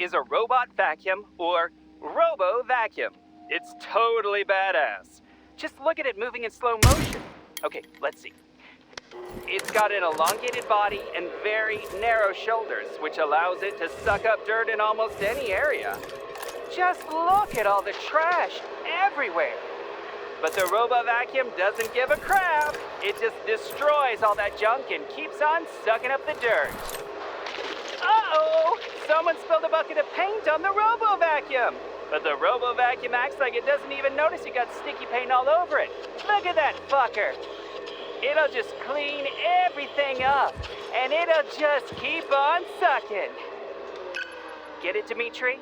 is a robot vacuum, or robo-vacuum. It's totally badass. Just look at it moving in slow motion. Okay, let's see. It's got an elongated body and very narrow shoulders, which allows it to suck up dirt in almost any area. Just look at all the trash everywhere. But the robo-vacuum doesn't give a crap. It just destroys all that junk and keeps on sucking up the dirt. Uh-oh! Someone spilled a bucket of paint on the robo-vacuum. But the robo-vacuum acts like it doesn't even notice you got sticky paint all over it. Look at that fucker. It'll just clean everything up, and it'll just keep on sucking. Get it, Dimitri?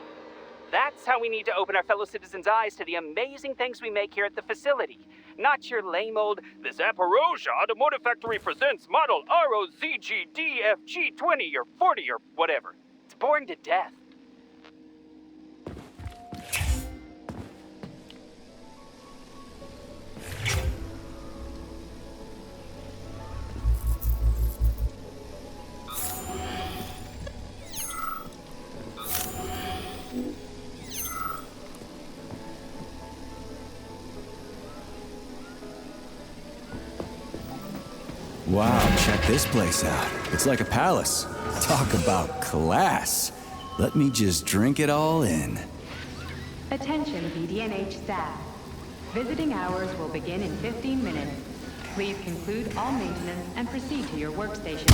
That's how we need to open our fellow citizens' eyes to the amazing things we make here at the facility. Not your lame old, the Zaporozhye Automotive Factory presents model ROZGDFG20 or 40 or whatever. It's boring to death. Wow, check this place out. It's like a palace. Talk about class. Let me just drink it all in. Attention BDNH staff. Visiting hours will begin in 15 minutes. Please conclude all maintenance and proceed to your workstation.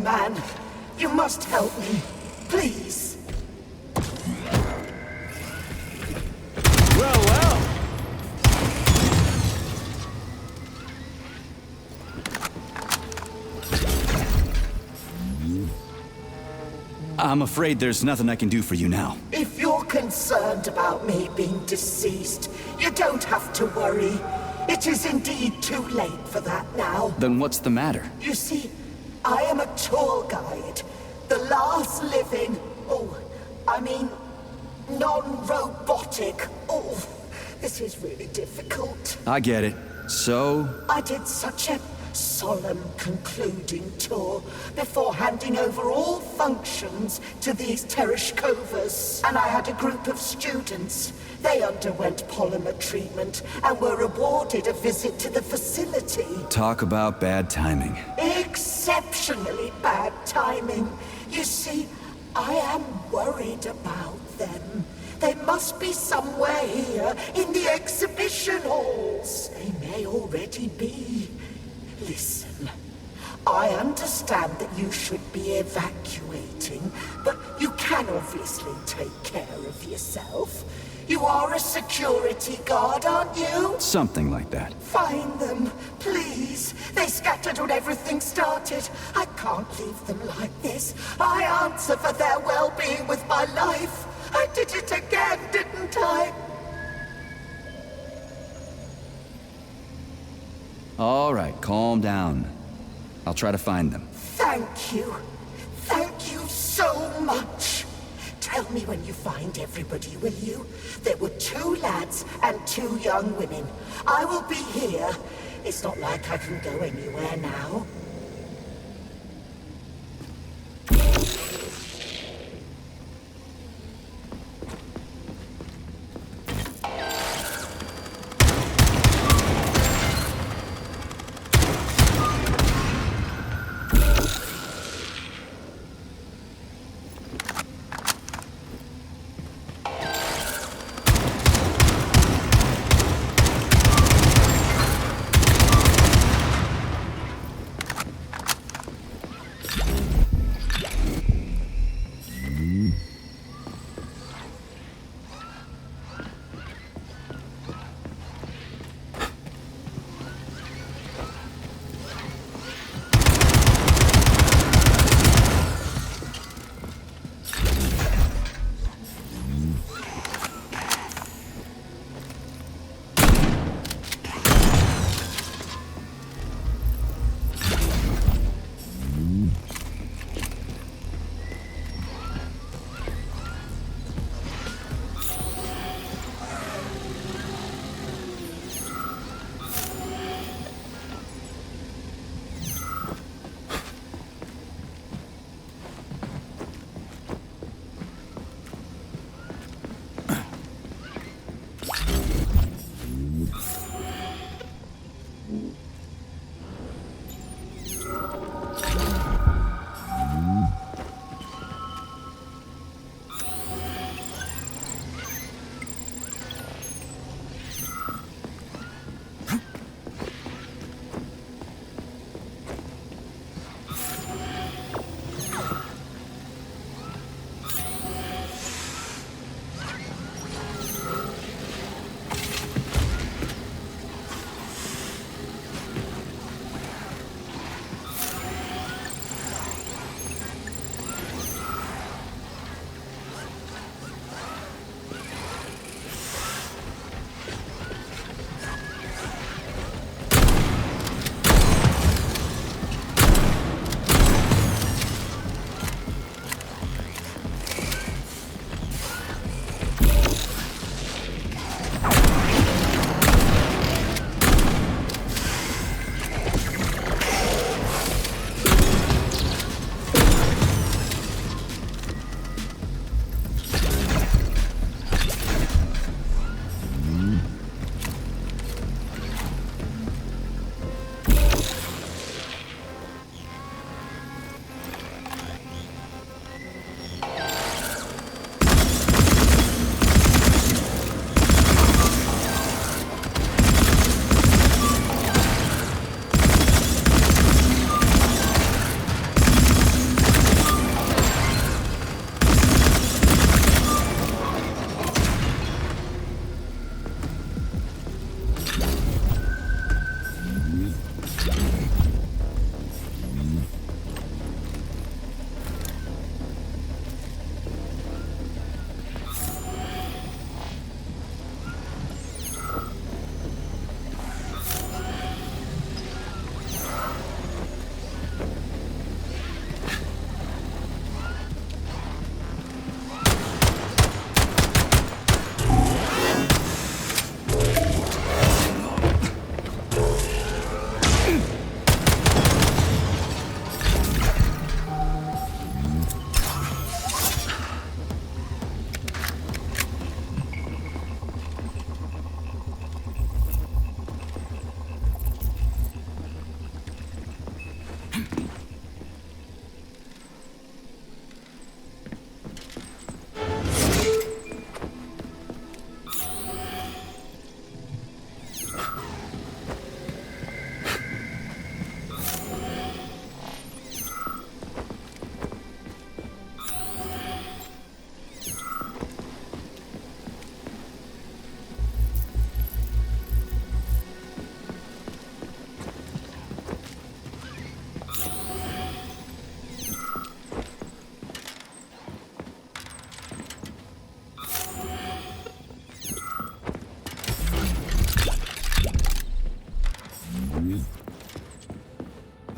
Man, you must help me, please. Well. I'm afraid there's nothing I can do for you now. If you're concerned about me being deceased, you don't have to worry. It is indeed too late for that now. Then what's the matter? You see, I am a tour guide, the last living, non-robotic. This is really difficult. I get it. So? I did such a solemn concluding tour before handing over all functions to these Tereshkovas. And I had a group of students. They underwent polymer treatment and were awarded a visit to the facility. Talk about bad timing. Exceptionally bad timing. You see, I am worried about them. They must be somewhere here in the exhibition halls. They may already be. Listen, I understand that you should be evacuating, but you can obviously take care of yourself. You are a security guard, aren't you? Something like that. Find them, please. They scattered when everything started. I can't leave them like this. I answer for their well-being with my life. I did it again, didn't I? All right, calm down. I'll try to find them. Thank you. Thank you so much. Tell me when you find everybody, will you? There were 2 lads and 2 young women. I will be here. It's not like I can go anywhere now.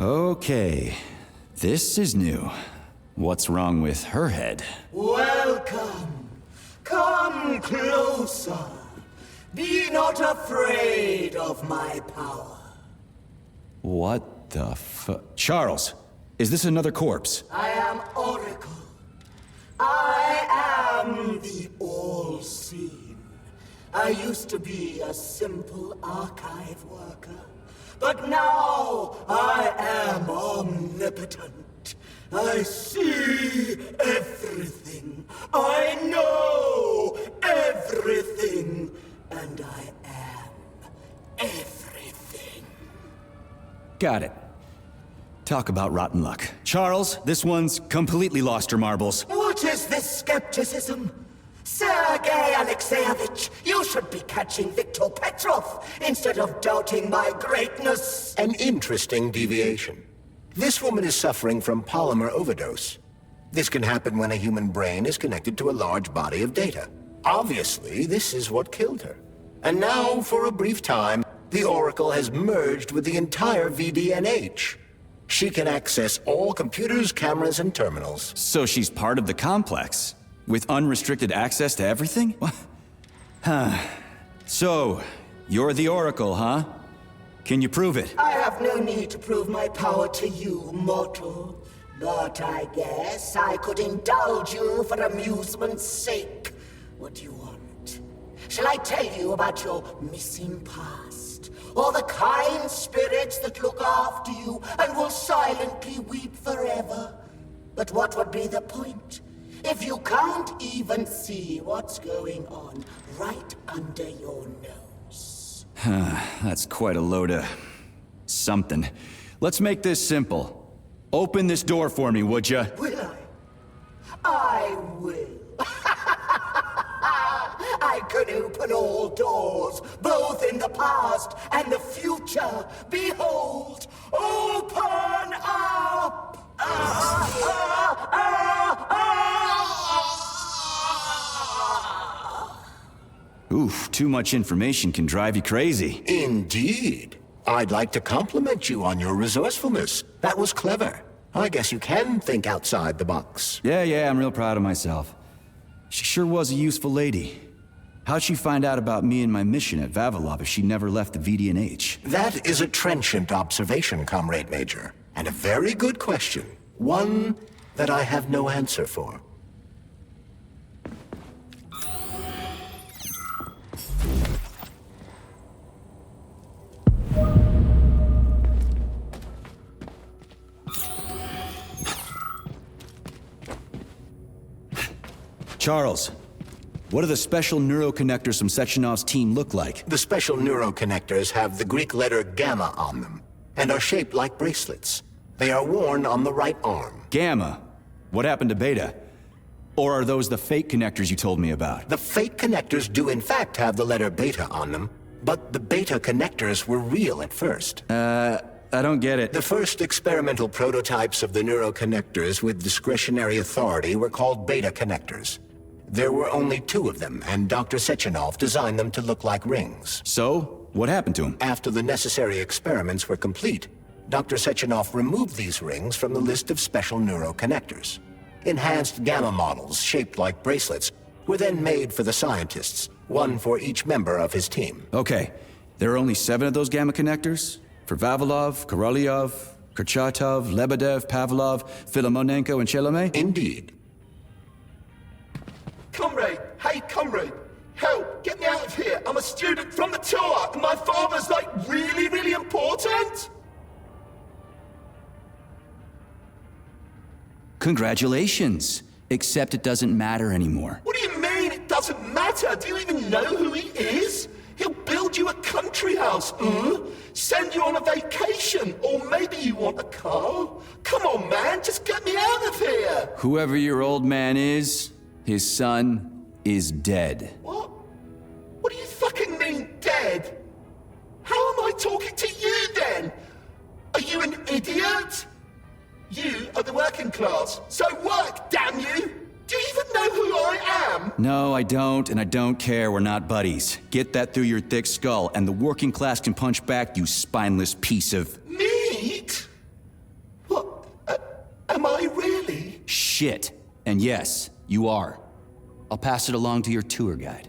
Okay, this is new. What's wrong with her head? Welcome. Come closer. Be not afraid of my power. What the Charles, is this another corpse? I am Oracle. I am the all-seeing. I used to be a simple archive worker, but now I am omnipotent. I see everything. I know everything. And I am everything. Got it. Talk about rotten luck. Charles, this one's completely lost her marbles. What is this skepticism? Sergei Alexeyevich, you should be catching Viktor Petrov instead of doubting my greatness. An interesting deviation. This woman is suffering from polymer overdose. This can happen when a human brain is connected to a large body of data. Obviously, this is what killed her. And now, for a brief time, the Oracle has merged with the entire VDNH. She can access all computers, cameras, and terminals. So she's part of the complex, with unrestricted access to everything? What? Huh. So, you're the Oracle, huh? Can you prove it? I have no need to prove my power to you, mortal. But I guess I could indulge you for amusement's sake. What do you want? Shall I tell you about your missing past? Or the kind spirits that look after you and will silently weep forever? But what would be the point if you can't even see what's going on right under your nose? That's quite a load of something. Let's make this simple. Open this door for me, would ya? Will I? I will. I can open all doors, both in the past and the future. Behold, open up! Oof, too much information can drive you crazy. Indeed. I'd like to compliment you on your resourcefulness. That was clever. I guess you can think outside the box. Yeah, I'm real proud of myself. She sure was a useful lady. How'd she find out about me and my mission at Vavilov if she never left the VDNH? That is a trenchant observation, Comrade Major. And a very good question. One that I have no answer for. Charles, what do the special neuroconnectors from Sechenov's team look like? The special neuroconnectors have the Greek letter gamma on them, and are shaped like bracelets. They are worn on the right arm. Gamma? What happened to Beta? Or are those the fake connectors you told me about? The fake connectors do in fact have the letter beta on them, but the beta connectors were real at first. I don't get it. The first experimental prototypes of the neuroconnectors with discretionary authority were called beta connectors. There were only 2 of them, and Dr. Sechenov designed them to look like rings. So, what happened to them? After the necessary experiments were complete, Dr. Sechenov removed these rings from the list of special neuroconnectors. Enhanced gamma models, shaped like bracelets, were then made for the scientists, one for each member of his team. Okay, there are only 7 of those gamma connectors? For Vavilov, Korolyov, Kurchatov, Lebedev, Pavlov, Filomonenko, and Chelomey? Indeed. Comrade! Hey, comrade! Help! Get me out of here! I'm a student from the tour, and my father's, like, really, really important! Congratulations. Except it doesn't matter anymore. What do you mean it doesn't matter? Do you even know who he is? He'll build you a country house, send you on a vacation, or maybe you want a car. Come on, man, just get me out of here! Whoever your old man is, his son is dead. What? What do you fucking mean, dead? How am I talking to you, then? Are you an idiot? You are the working class, so work, damn you! Do you even know who I am? No, I don't, and I don't care. We're not buddies. Get that through your thick skull, and the working class can punch back, you spineless piece of... Meat? shit. And yes, you are. I'll pass it along to your tour guide.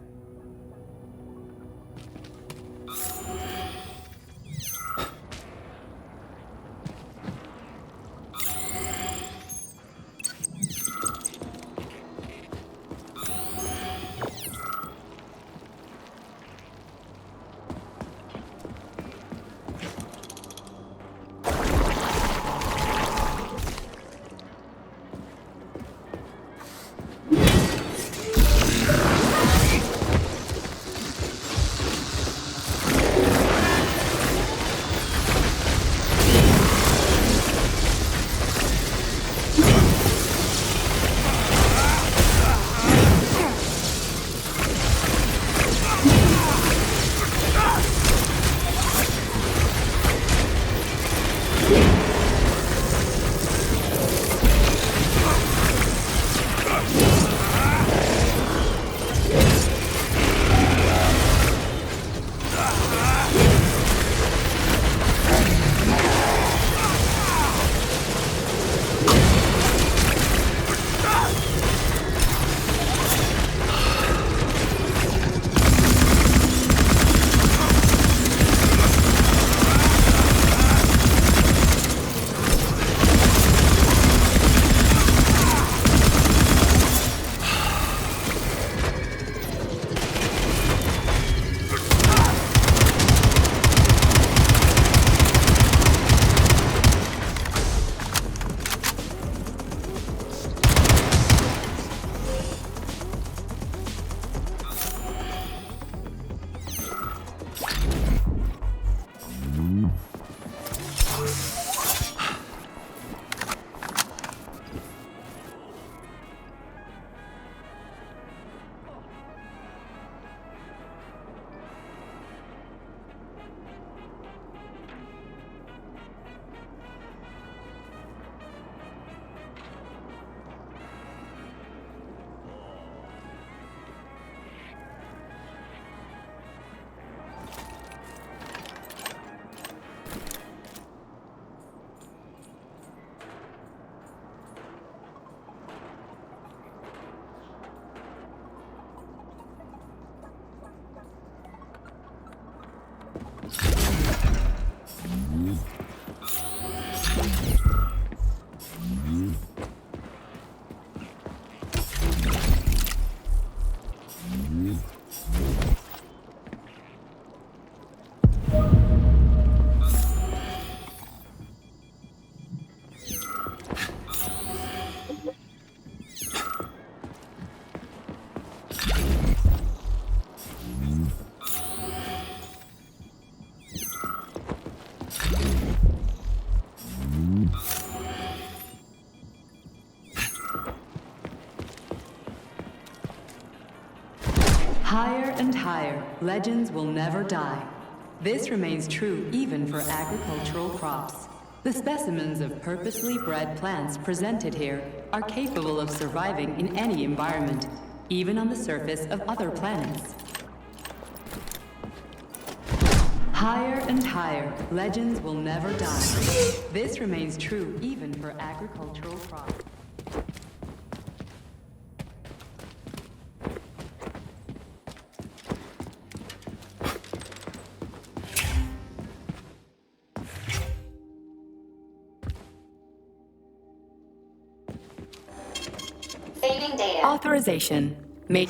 Higher and higher, legends will never die. This remains true even for agricultural crops. The specimens of purposely bred plants presented here are capable of surviving in any environment, even on the surface of other planets. Higher and higher, legends will never die. This remains true even for agricultural crops. Saving data. Authorization. Made.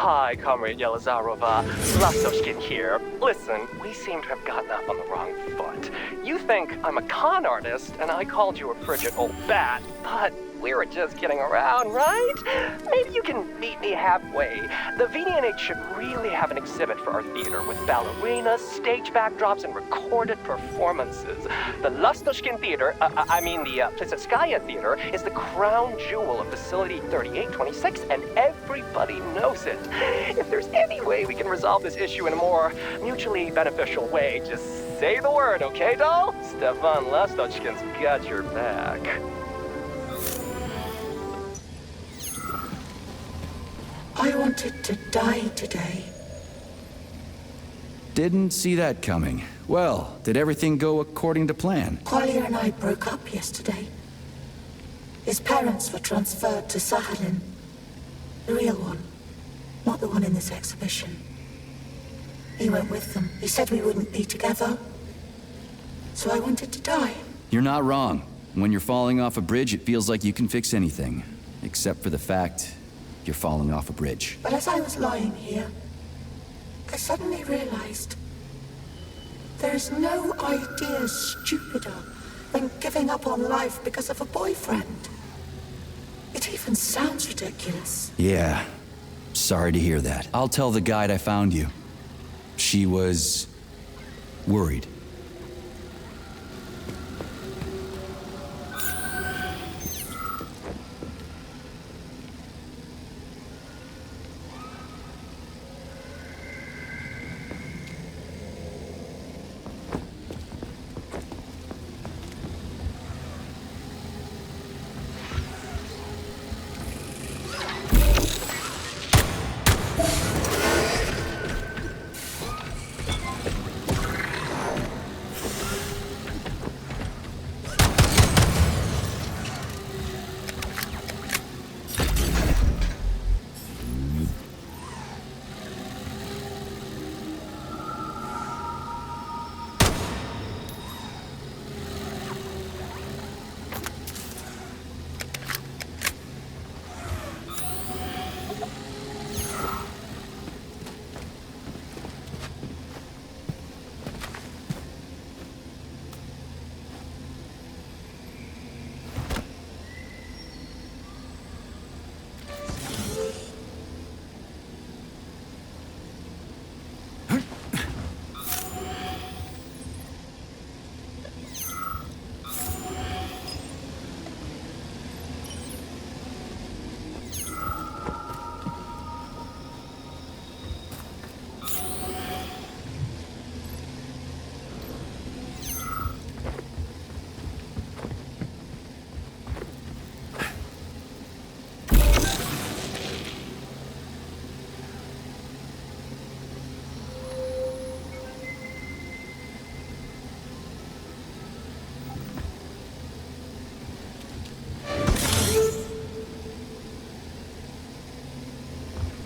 Hi, Comrade Yelizarova. Lastoshkin here. Listen, we seem to have gotten up on the wrong foot. You think I'm a con artist, and I called you a frigid old bat, but we were just kidding around, right? Maybe you can meet me halfway. The VDNH should really have an exhibit for our theater with ballerinas, stage backdrops, and recorded performances. The Lastoshkin Theater, the Plisetskaya Theater, is the crown jewel of Facility 3826, and everybody knows it. If there's any way we can resolve this issue in a more mutually beneficial way, just say the word, okay, doll? Stefan Lastoshkin's got your back. I wanted to die today. Didn't see that coming. Well, did everything go according to plan? Collier and I broke up yesterday. His parents were transferred to Sakhalin. The real one, not the one in this exhibition. He went with them. He said we wouldn't be together. So I wanted to die. You're not wrong. When you're falling off a bridge, it feels like you can fix anything. Except for the fact you're falling off a bridge. But as I was lying here, I suddenly realized there is no idea stupider than giving up on life because of a boyfriend. It even sounds ridiculous. Yeah. Sorry to hear that. I'll tell the guide I found you. She was worried.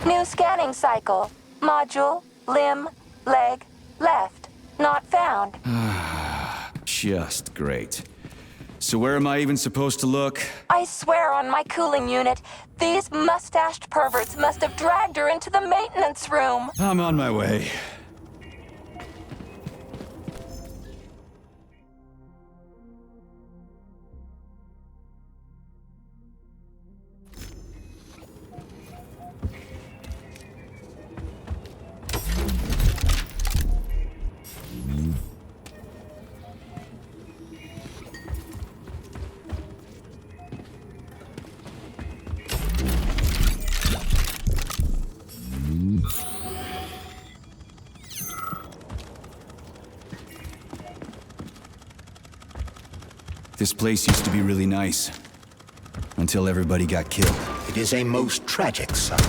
New scanning cycle. Module, limb, leg, left. Not found. Just great. So where am I even supposed to look? I swear on my cooling unit, these mustached perverts must have dragged her into the maintenance room. I'm on my way. This place used to be really nice. Until everybody got killed. It is a most tragic son.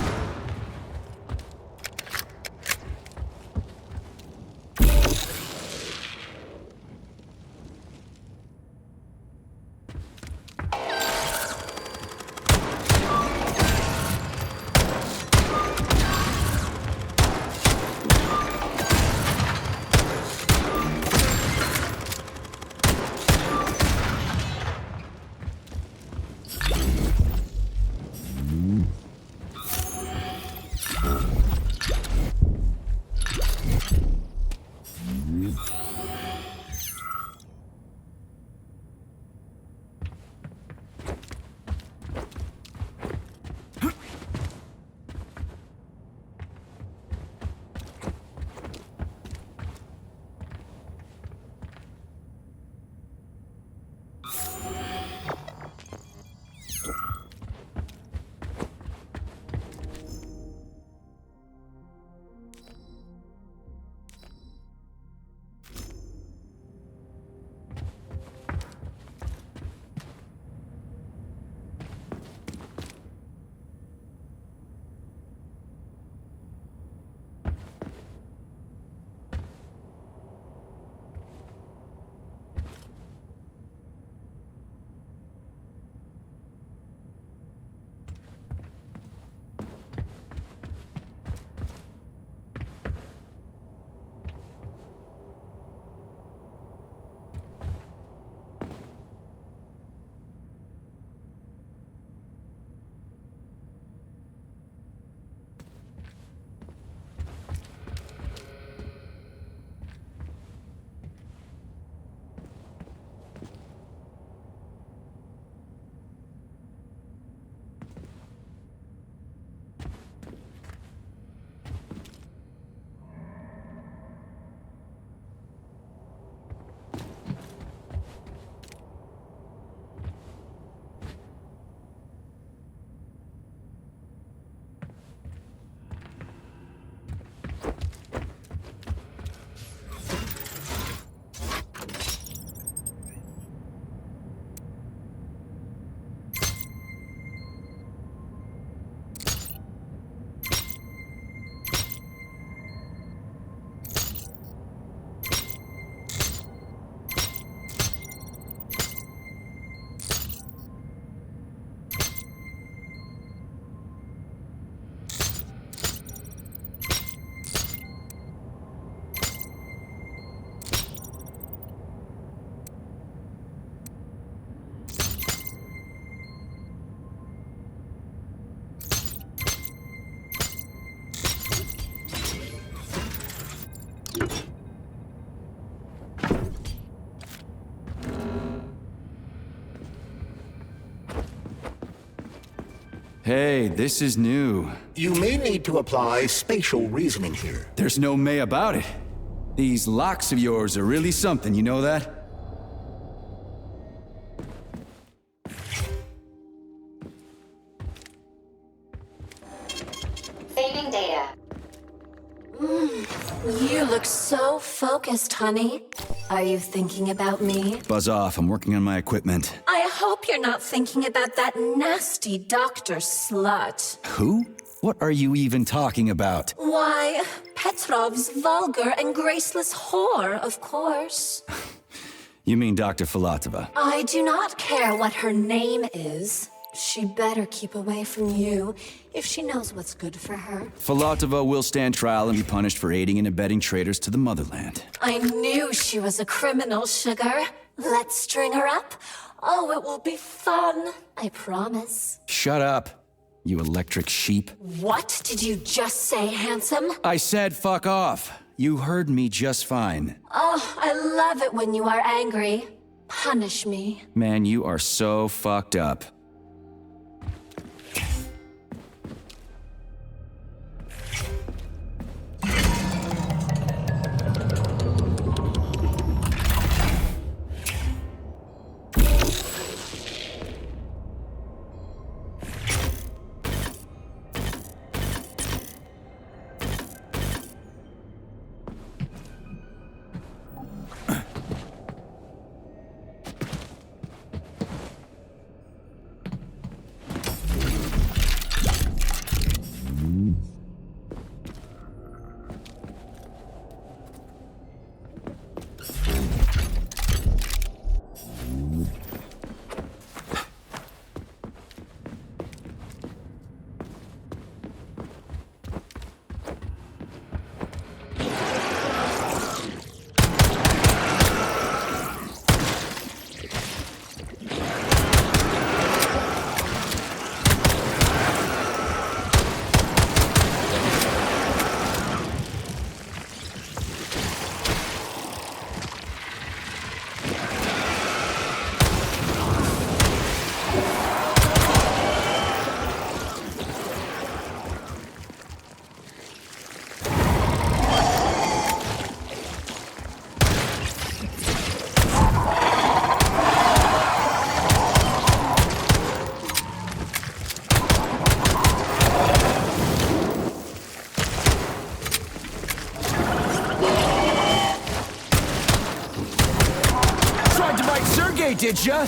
Hey, this is new. You may need to apply spatial reasoning here. There's no may about it. These locks of yours are really something, you know that? Saving data. You look so focused, honey. Are you thinking about me? Buzz off, I'm working on my equipment. I hope you're not thinking about that nasty doctor slut. Who? What are you even talking about? Why, Petrov's vulgar and graceless whore, of course. You mean Dr. Filatova? I do not care what her name is. She better keep away from you if she knows what's good for her. Filatova will stand trial and be punished for aiding and abetting traitors to the motherland. I knew she was a criminal, sugar. Let's string her up. Oh, it will be fun. I promise. Shut up, you electric sheep. What did you just say, handsome? I said fuck off. You heard me just fine. Oh, I love it when you are angry. Punish me. Man, you are so fucked up. Did ya?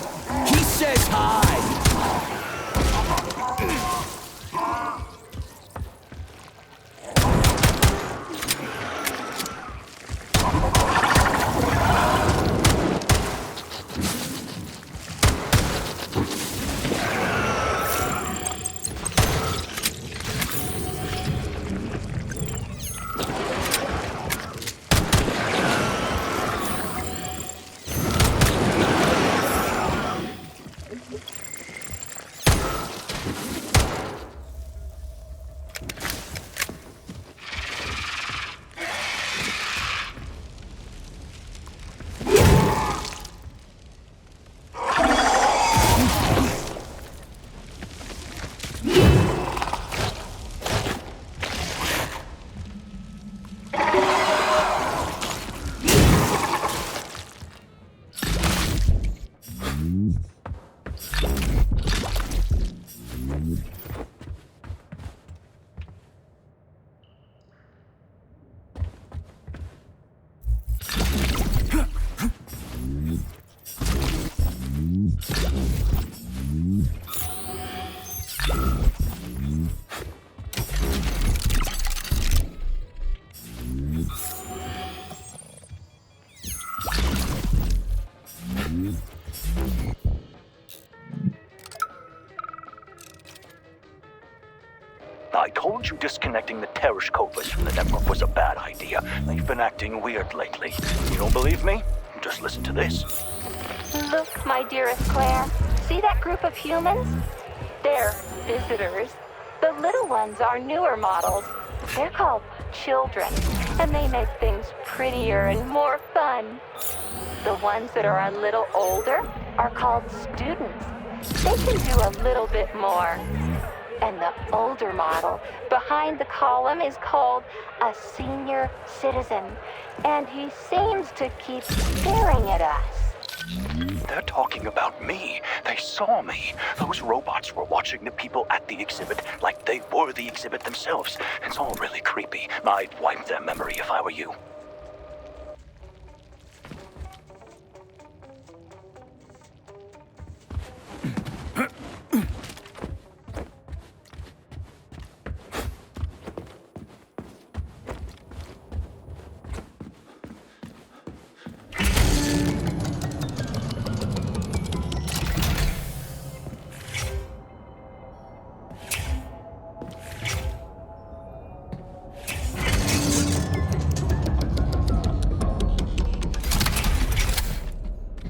He says hi. I told you disconnecting the Tereshkovas from the network was a bad idea. They've been acting weird lately. You don't believe me? Just listen to this. Look, my dearest Claire. See that group of humans? They're visitors. The little ones are newer models. They're called children, and they make things prettier and more fun. The ones that are a little older are called students. They can do a little bit more. And the older model behind the column is called a senior citizen. And he seems to keep staring at us. They're talking about me. They saw me. Those robots were watching the people at the exhibit like they were the exhibit themselves. It's all really creepy. I'd wipe their memory if I were you.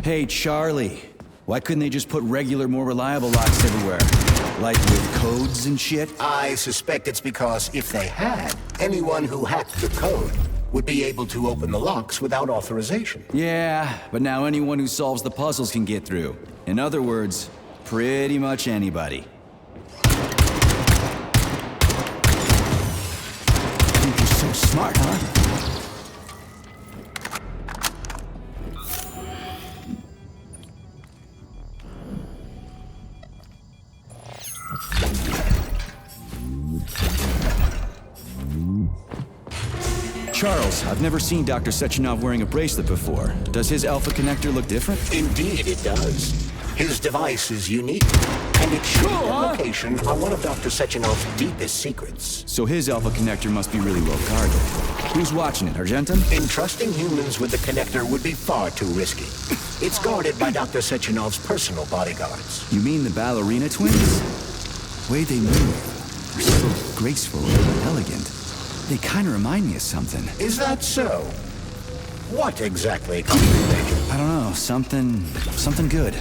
Hey, Charlie. Why couldn't they just put regular, more reliable locks everywhere? Like with codes and shit? I suspect it's because if they had, anyone who hacked the code would be able to open the locks without authorization. Yeah, but now anyone who solves the puzzles can get through. In other words, pretty much anybody. Think you're so smart, huh? Charles, I've never seen Dr. Sechenov wearing a bracelet before. Does his alpha connector look different? Indeed it does. His device is unique, and it's should be location on one of Dr. Sechenov's deepest secrets. So his alpha connector must be really well guarded. Who's watching it, Argentum? Entrusting humans with the connector would be far too risky. It's guarded by Dr. Sechenov's personal bodyguards. You mean the ballerina twins? Way they move. They're so graceful and elegant. They kind of remind me of something. Is that so? What exactly, Confrontation? I don't know, something good.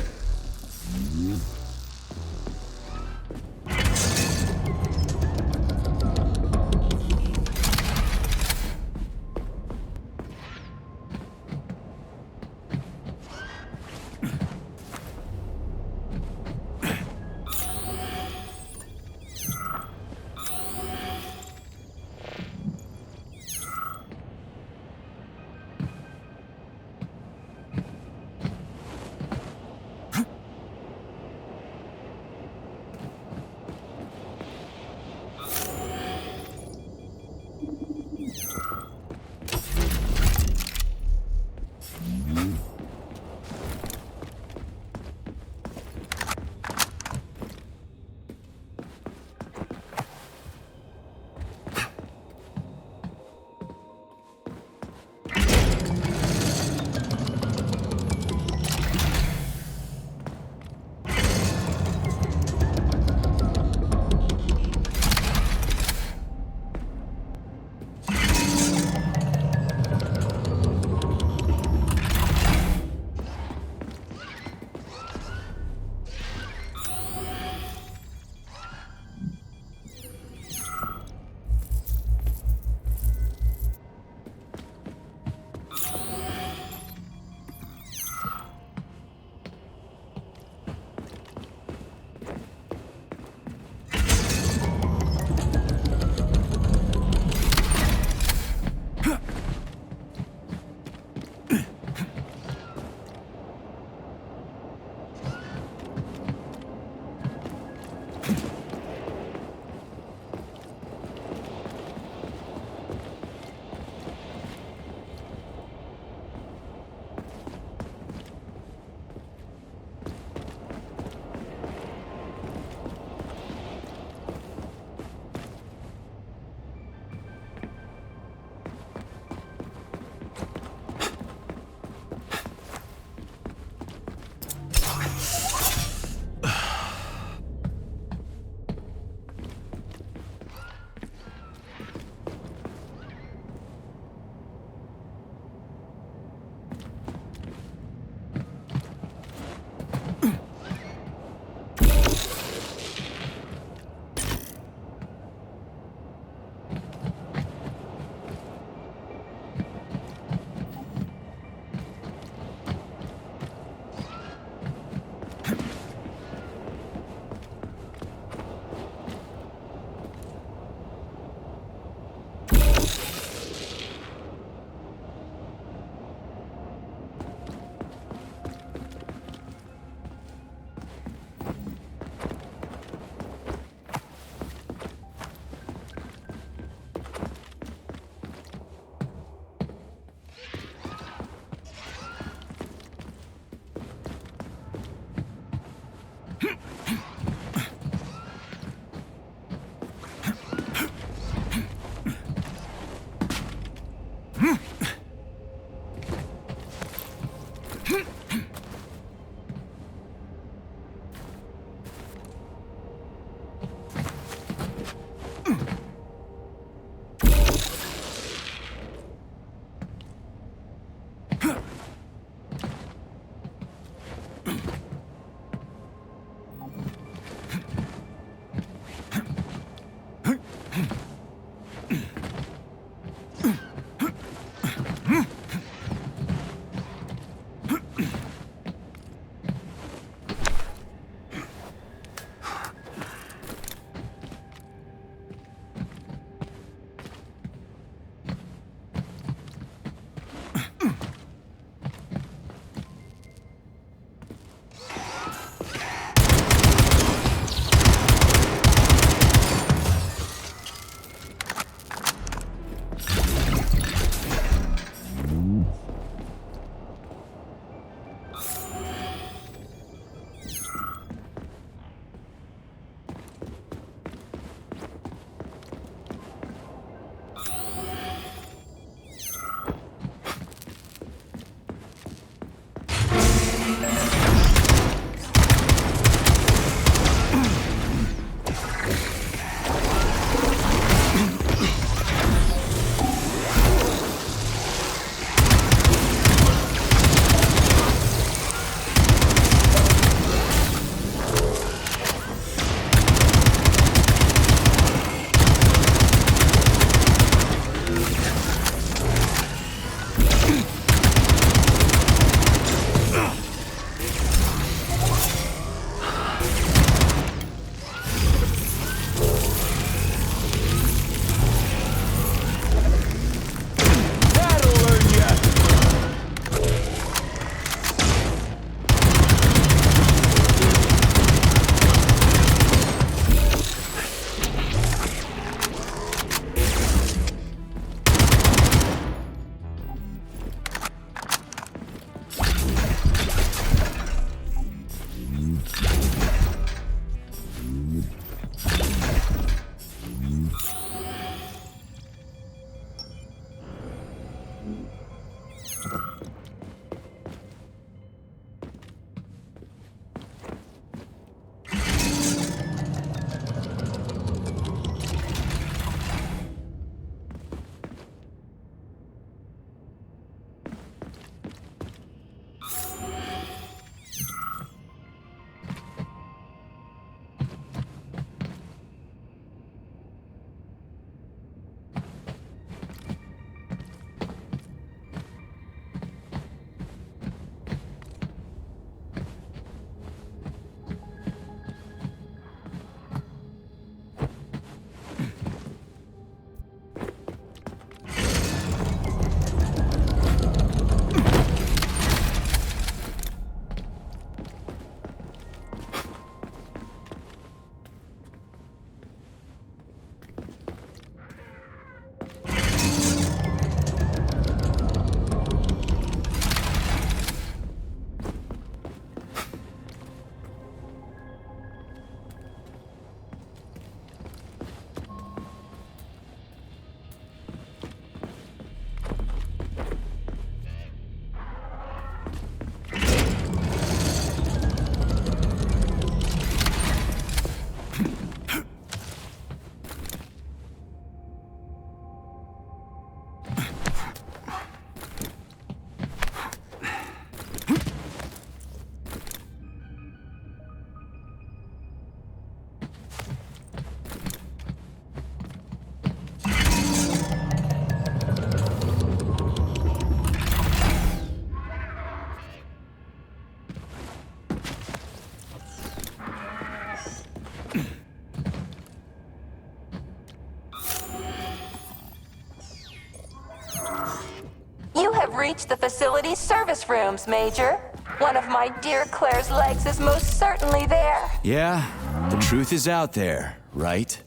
reached the facility's service rooms, Major. One of my dear Claire's legs is most certainly there. Yeah, the truth is out there, right?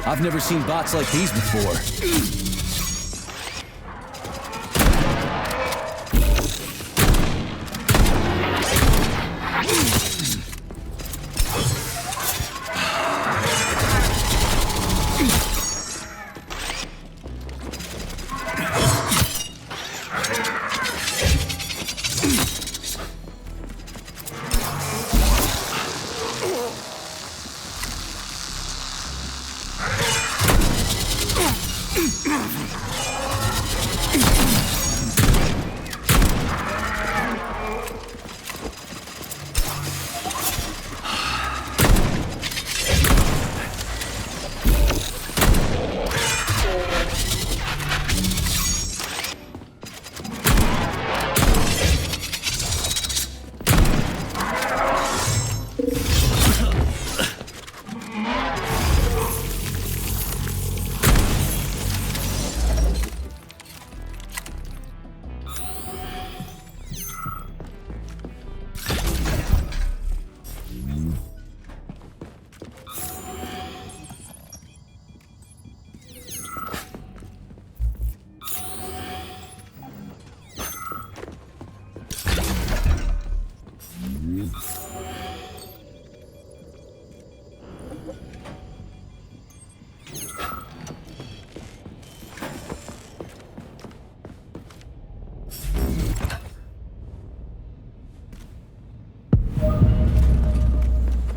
I've never seen bots like these before.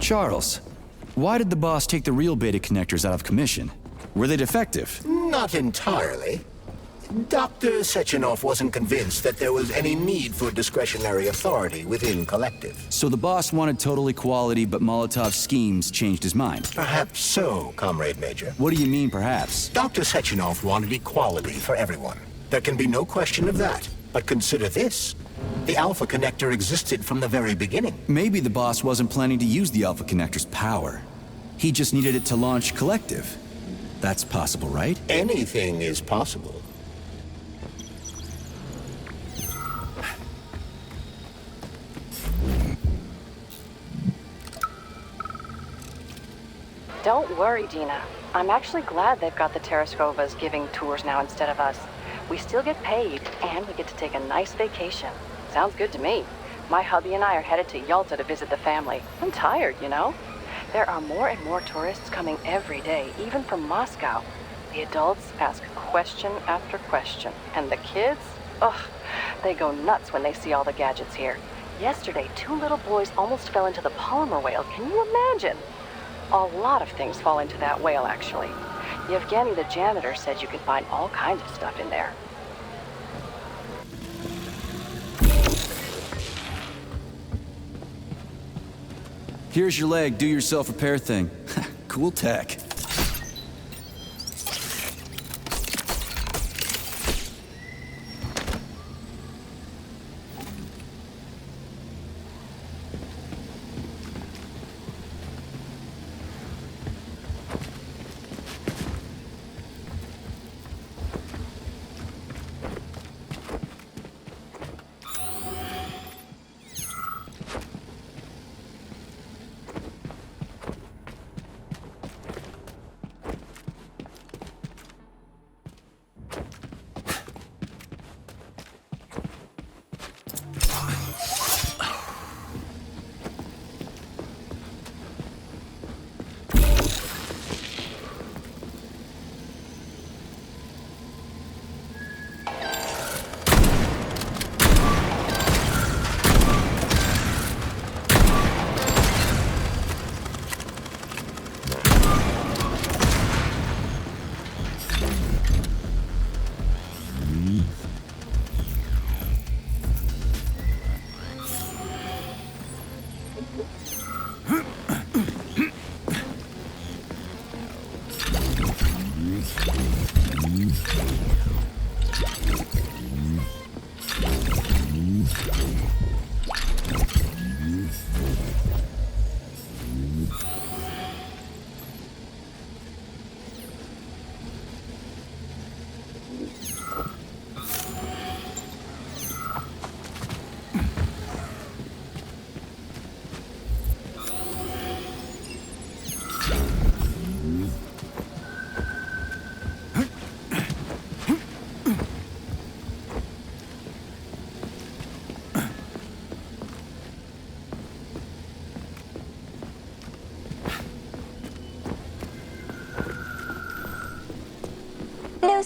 Charles, why did the boss take the real beta connectors out of commission? Were they defective? Not entirely. Dr. Sechenov wasn't convinced that there was any need for discretionary authority within Collective. So the boss wanted total equality, but Molotov's schemes changed his mind. Perhaps so, Comrade Major. What do you mean, perhaps? Dr. Sechenov wanted equality for everyone. There can be no question of that. But consider this. The Alpha Connector existed from the very beginning. Maybe the boss wasn't planning to use the Alpha Connector's power. He just needed it to launch Collective. That's possible, right? Anything is possible. Don't worry, Dina. I'm actually glad they've got the Terrascovas giving tours now instead of us. We still get paid, and we get to take a nice vacation. Sounds good to me. My hubby and I are headed to Yalta to visit the family. I'm tired, you know? There are more and more tourists coming every day, even from Moscow. The adults ask question after question, and the kids, ugh, they go nuts when they see all the gadgets here. Yesterday, 2 little boys almost fell into the polymer whale. Can you imagine? A lot of things fall into that whale, actually. Yevgeny, the janitor, said you could find all kinds of stuff in there. Here's your leg, do yourself repair thing. Cool tech.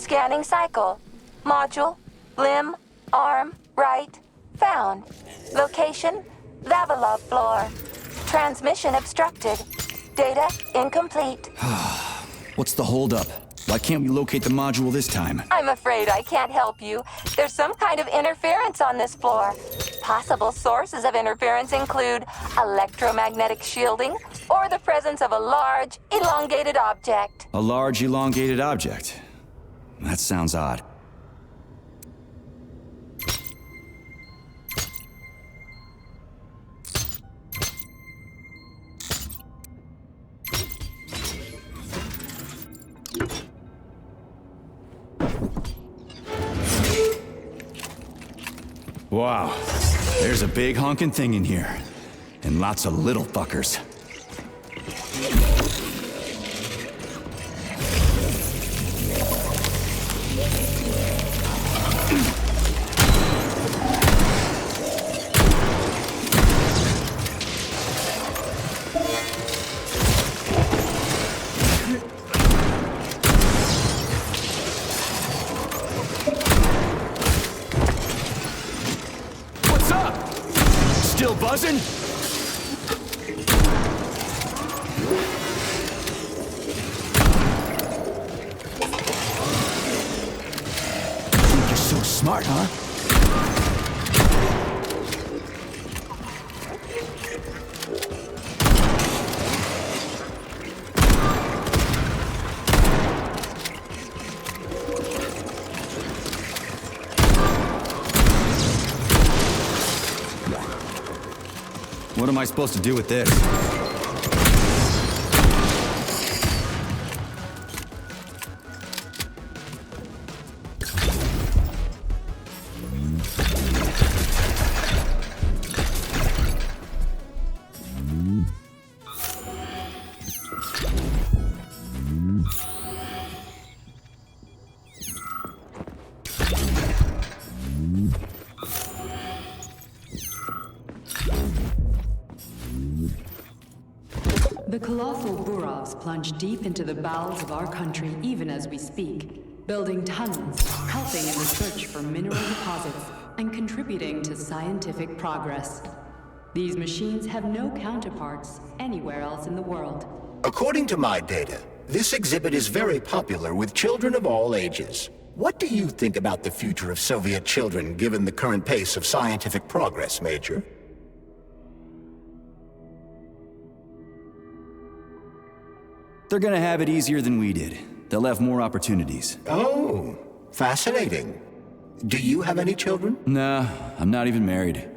Scanning cycle. Module, limb, arm, right, found. Location, Vavilov floor. Transmission obstructed. Data incomplete. What's the holdup? Why can't we locate the module this time? I'm afraid I can't help you. There's some kind of interference on this floor. Possible sources of interference include electromagnetic shielding or the presence of a large, elongated object. A large, elongated object. That sounds odd. Wow, there's a big honking thing in here. And lots of little fuckers. What's up? Still buzzing? Think you're so smart, huh? What am I supposed to do with this? The colossal Burovs plunge deep into the bowels of our country even as we speak, building tunnels, helping in the search for mineral deposits, and contributing to scientific progress. These machines have no counterparts anywhere else in the world. According to my data, this exhibit is very popular with children of all ages. What do you think about the future of Soviet children given the current pace of scientific progress, Major? They're gonna have it easier than we did. They'll have more opportunities. Oh, fascinating. Do you have any children? Nah, I'm not even married.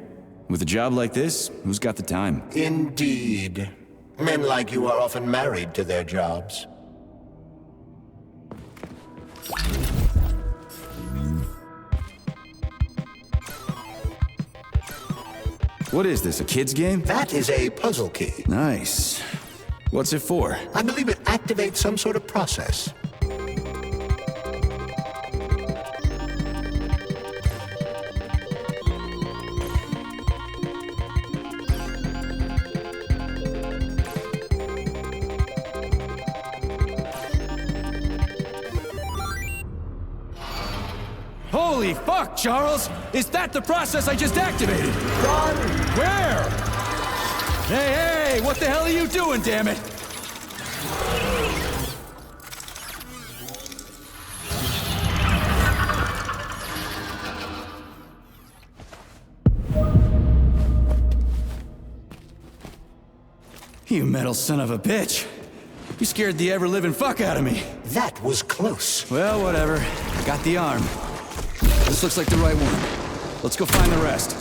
With a job like this, who's got the time? Indeed. Men like you are often married to their jobs. What is this, a kid's game? That is a puzzle key. Nice. What's it for? I believe it activates some sort of process. Holy fuck, Charles! Is that the process I just activated? Run! Where? Hey, what the hell are you doing, damn it? You metal son of a bitch. You scared the ever-living fuck out of me. That was close. Well, whatever. I got the arm. This looks like the right one. Let's go find the rest.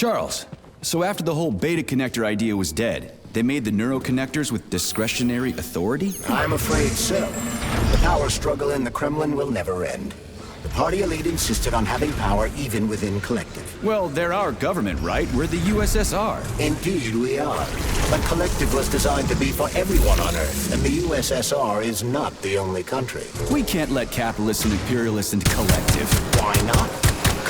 Charles, so after the whole beta connector idea was dead, they made the neuroconnectors with discretionary authority? I'm afraid so. The power struggle in the Kremlin will never end. The party elite insisted on having power even within Collective. Well, they're our government, right? We're the USSR. Indeed we are. But Collective was designed to be for everyone on Earth, and the USSR is not the only country. We can't let capitalists and imperialists into Collective. Why not?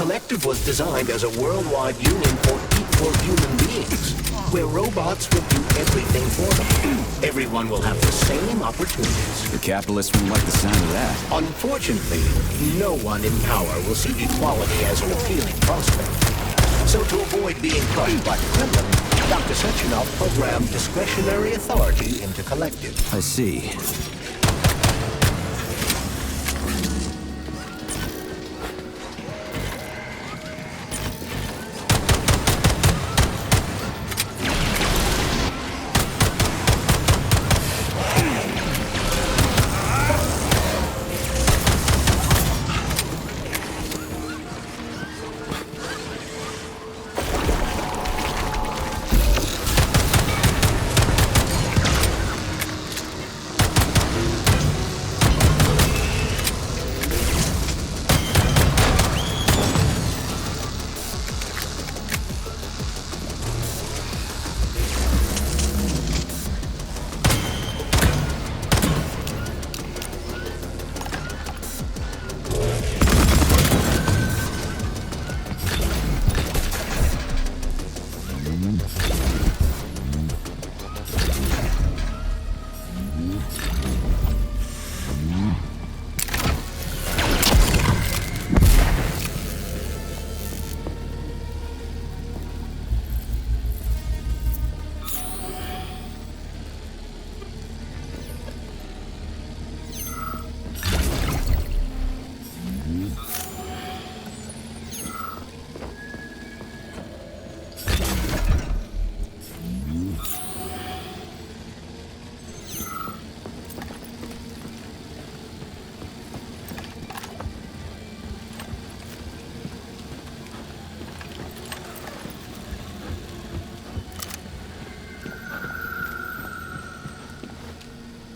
Collective was designed as a worldwide union for equal human beings, where robots will do everything for them. Everyone will have the same opportunities. The capitalists won't like the sound of that. Unfortunately, no one in power will see equality as an appealing prospect. So to avoid being crushed by the Kremlin, Dr. Sechenov programmed discretionary authority into Collective. I see.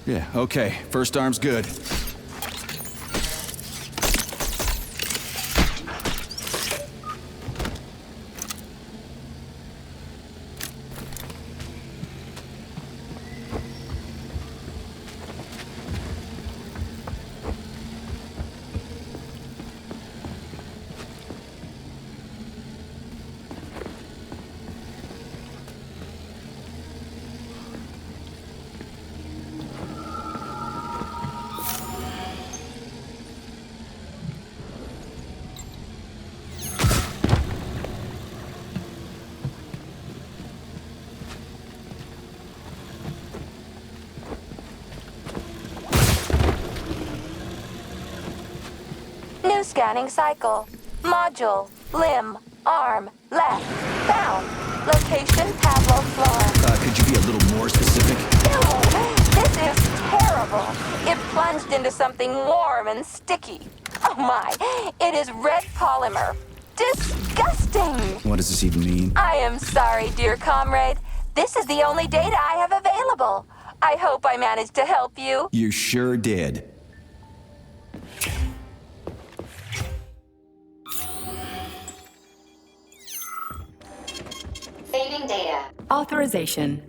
Yeah, okay. First arm's good. Scanning cycle. Module. Limb. Arm. Left. Found. Location Pavlov floor. Could you be a little more specific? Ew, this is terrible. It plunged into something warm and sticky. Oh my, it is red polymer. Disgusting! What does this even mean? I am sorry, dear comrade. This is the only data I have available. I hope I managed to help you. You sure did. Saving data. Authorization.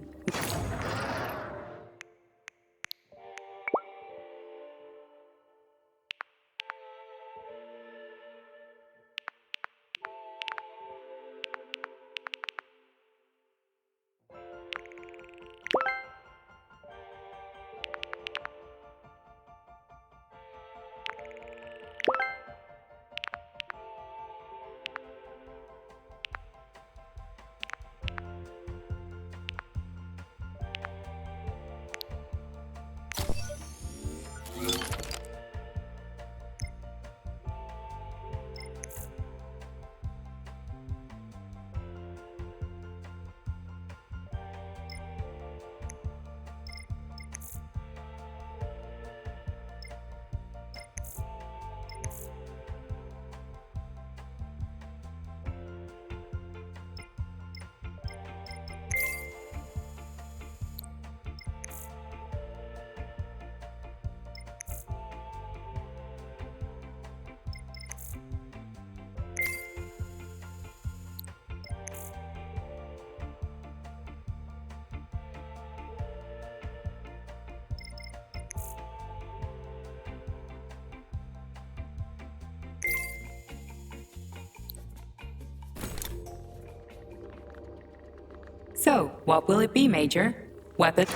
So, what will it be, Major? Weapon?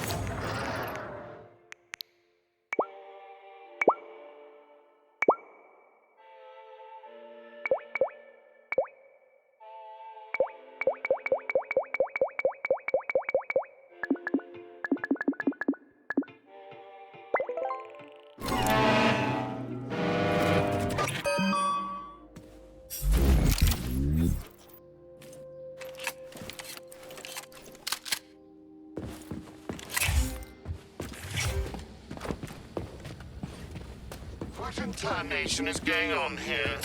What in tarnation is going on here?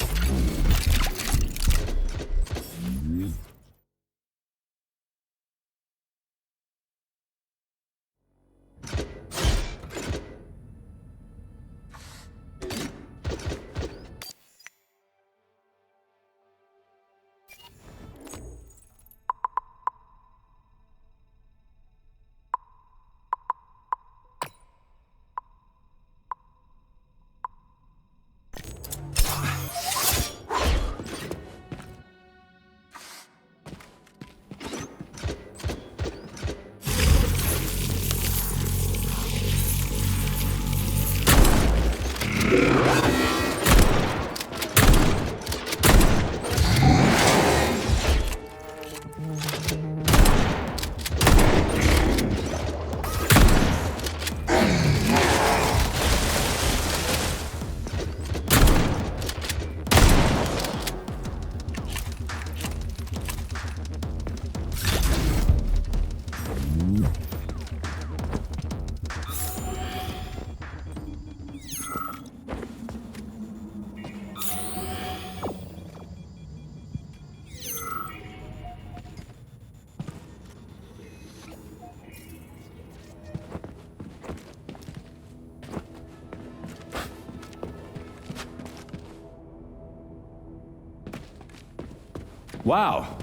Wow.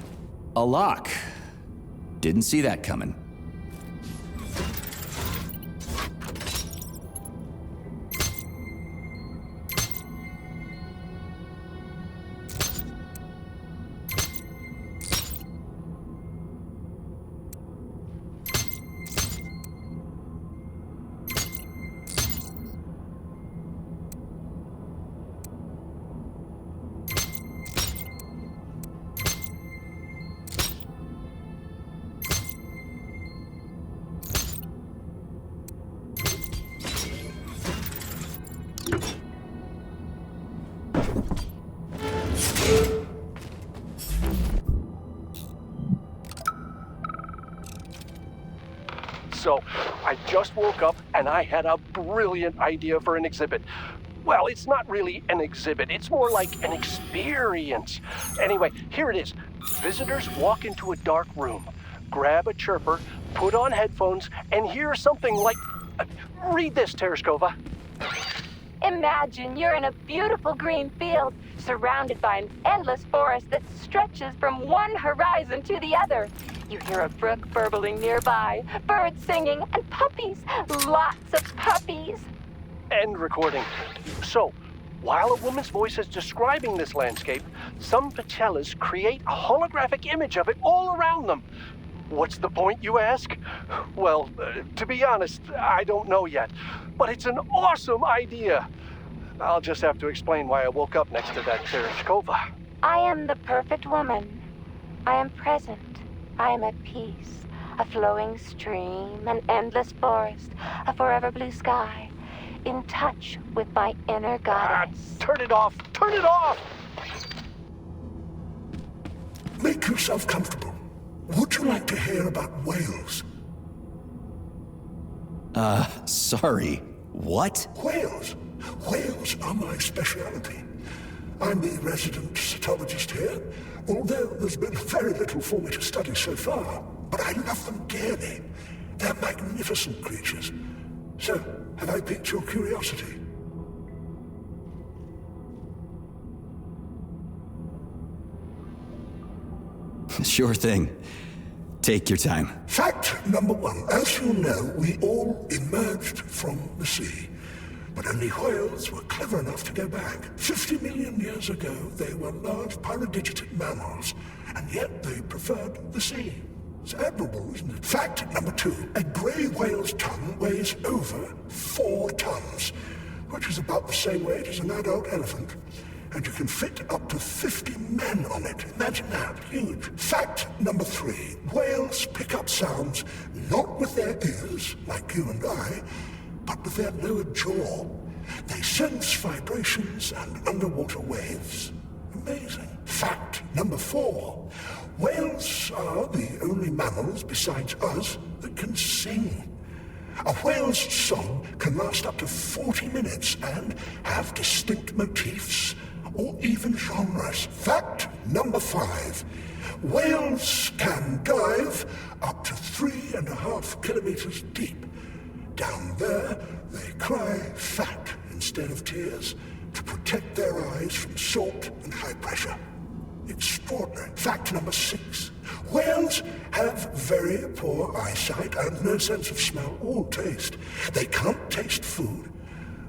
A lock. Didn't see that coming. So, I just woke up and I had a brilliant idea for an exhibit. Well, it's not really an exhibit, it's more like an experience. Anyway, here it is. Visitors walk into a dark room, grab a chirper, put on headphones, and hear something like... read this, Tereshkova. Imagine you're in a beautiful green field, surrounded by an endless forest that stretches from one horizon to the other. You hear a brook burbling nearby, birds singing, and puppies. Lots of puppies. End recording. So, while a woman's voice is describing this landscape, some Pacellas create a holographic image of it all around them. What's the point, you ask? Well, to be honest, I don't know yet. But it's an awesome idea. I'll just have to explain why I woke up next to that Tereshkova. I am the perfect woman. I am present. I am at peace. A flowing stream, an endless forest, a forever blue sky. In touch with my inner goddess. Turn it off! Turn it off! Make yourself comfortable. Would you like to hear about whales? Sorry. What? Whales. Whales are my speciality. I'm the resident cytologist here, although there's been very little for me to study so far. But I love them dearly. They're magnificent creatures. So, have I piqued your curiosity? Sure thing. Take your time. Fact number one. As you know, we all emerged from the sea. But only whales were clever enough to go back. 50 million years ago, they were large pyrodigitic mammals, and yet they preferred the sea. It's admirable, isn't it? Fact number two. A grey whale's tongue weighs over 4 tons, which is about the same weight as an adult elephant. And you can fit up to 50 men on it. Imagine that. Huge. Fact number 3. Whales pick up sounds not with their ears, like you and I, but with their lower jaw. They sense vibrations and underwater waves. Amazing. Fact number 4. Whales are the only mammals besides us that can sing. A whale's song can last up to 40 minutes and have distinct motifs or even genres. Fact number 5. Whales can dive up to 3.5 kilometers deep. Down there, they cry fat instead of tears to protect their eyes from salt and high pressure. Extraordinary. Fact number 6. Whales have very poor eyesight and no sense of smell or taste. They can't taste food.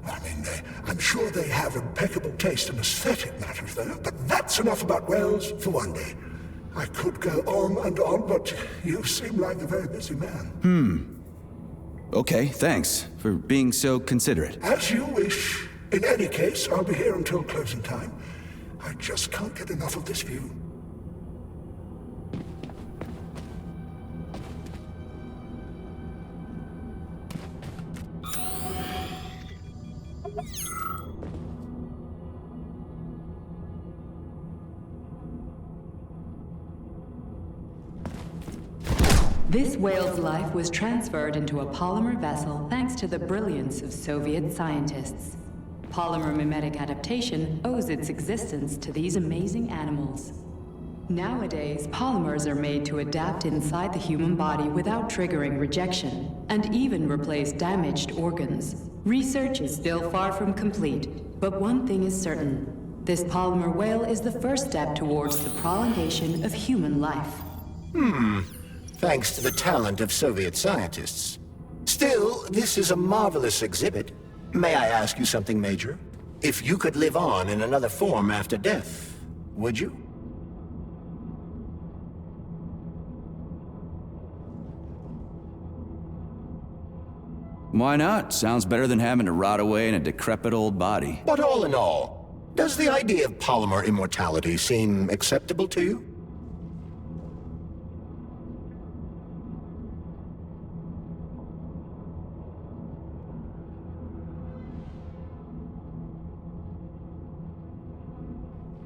I mean, I'm sure they have impeccable taste in aesthetic matters, though, but that's enough about whales for one day. I could go on and on, but you seem like a very busy man. Okay, thanks for being so considerate. As you wish. In any case, I'll be here until closing time. I just can't get enough of this view. This whale's life was transferred into a polymer vessel thanks to the brilliance of Soviet scientists. Polymer mimetic adaptation owes its existence to these amazing animals. Nowadays, polymers are made to adapt inside the human body without triggering rejection, and even replace damaged organs. Research is still far from complete, but one thing is certain. This polymer whale is the first step towards the prolongation of human life. Thanks to the talent of Soviet scientists. Still, this is a marvelous exhibit. May I ask you something, Major? If you could live on in another form after death, would you? Why not? Sounds better than having to rot away in a decrepit old body. But all in all, does the idea of polymer immortality seem acceptable to you?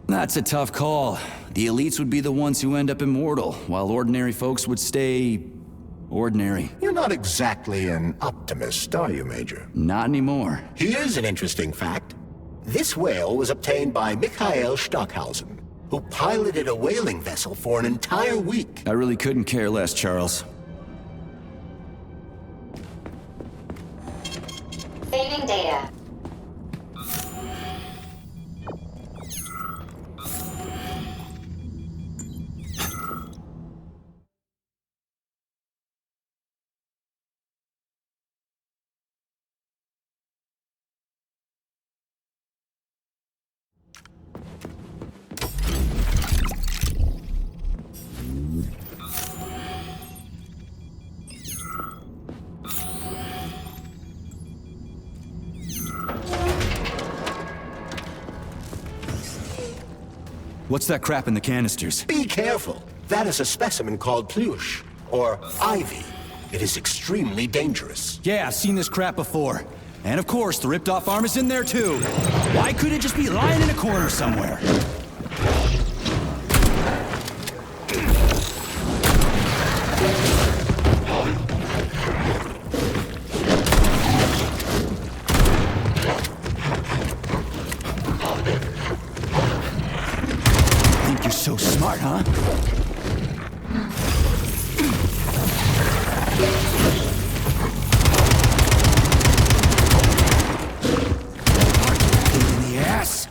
That's a tough call. The elites would be the ones who end up immortal, while ordinary folks would stay... Ordinary. You're not exactly an optimist, are you, Major? Not anymore. Here's an interesting fact. This whale was obtained by Mikhail Stockhausen, who piloted a whaling vessel for an entire week. I really couldn't care less, Charles. Saving data. What's that crap in the canisters? Be careful. That is a specimen called Plush, or ivy. It is extremely dangerous. Yeah, I've seen this crap before. And of course, the ripped-off arm is in there too. Why couldn't it just be lying in a corner somewhere? Think you're so smart, huh? In the ass.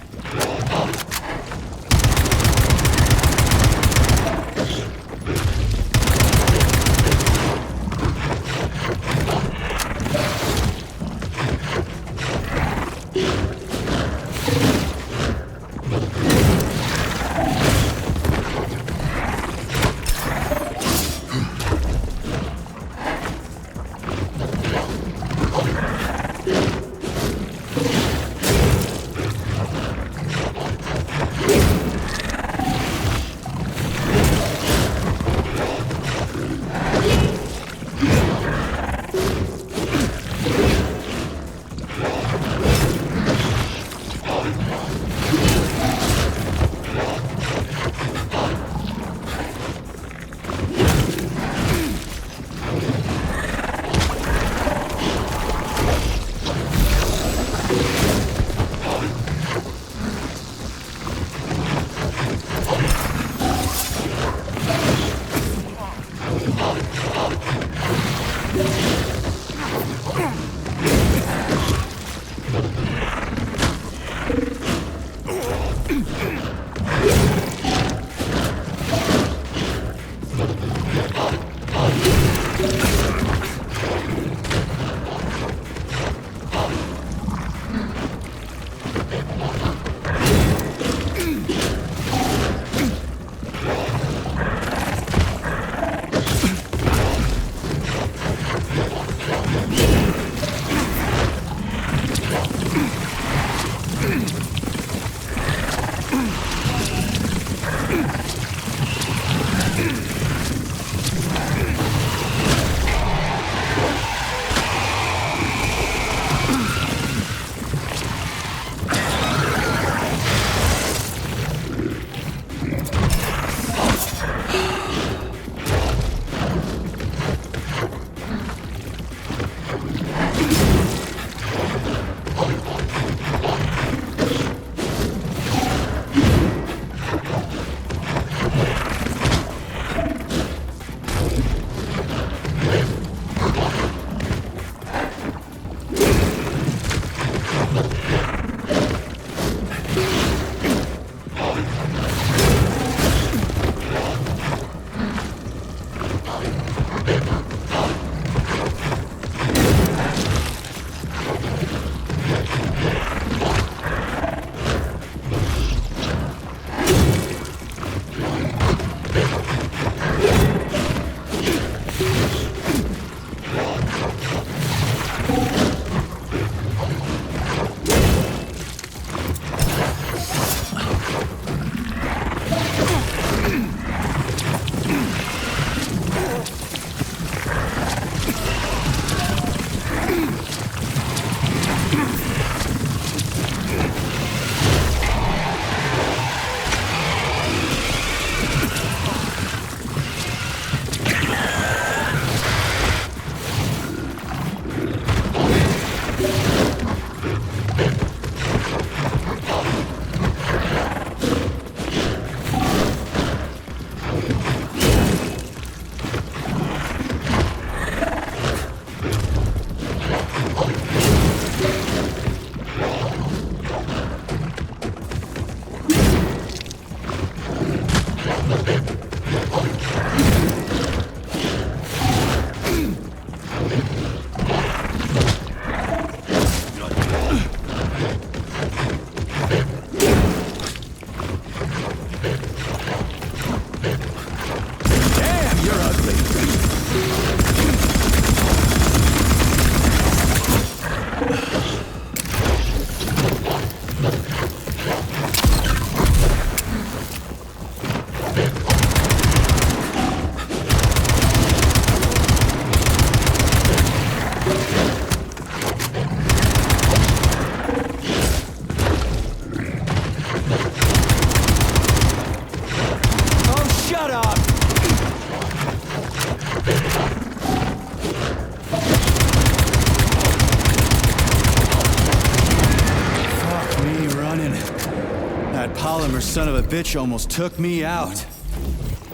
Son of a bitch almost took me out.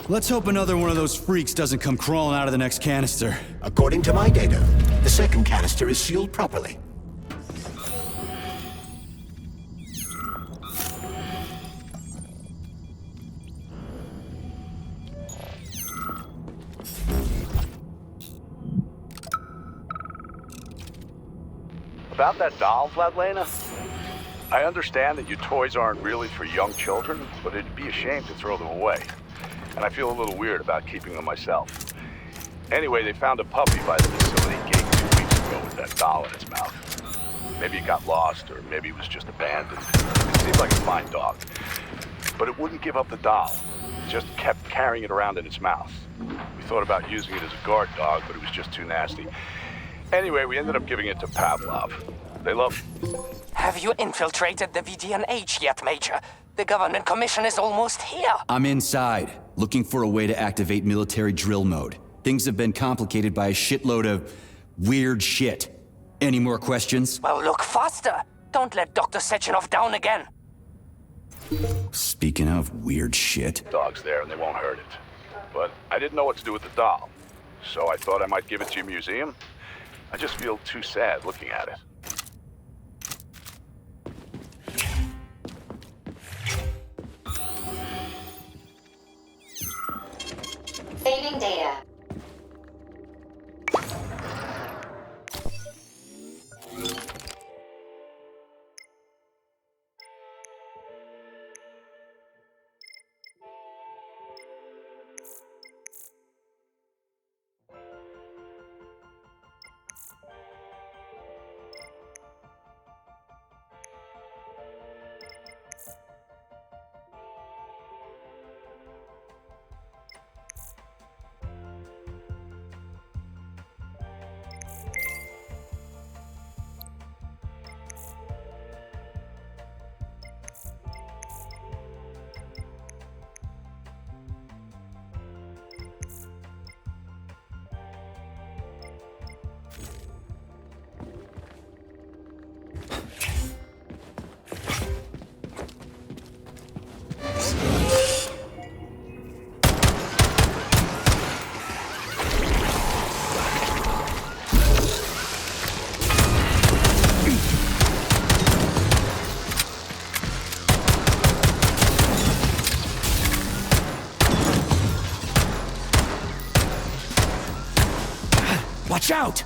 Let's hope another one of those freaks doesn't come crawling out of the next canister. According to my data, the second canister is sealed properly. About that doll, Vladlena? I understand that your toys aren't really for young children, but it'd be a shame to throw them away. And I feel a little weird about keeping them myself. Anyway, they found a puppy by the facility gate 2 weeks ago with that doll in its mouth. Maybe it got lost, or maybe it was just abandoned. It seemed like a fine dog. But it wouldn't give up the doll. It just kept carrying it around in its mouth. We thought about using it as a guard dog, but it was just too nasty. Anyway, we ended up giving it to Pavlov. They love it. Have you infiltrated the VDNH yet, Major? The government commission is almost here. I'm inside, looking for a way to activate military drill mode. Things have been complicated by a shitload of weird shit. Any more questions? Well, look faster. Don't let Dr. Sechenov down again. Speaking of weird shit. Dog's there and they won't hurt it. But I didn't know what to do with the doll. So I thought I might give it to your museum. I just feel too sad looking at it. Saving data. Watch out!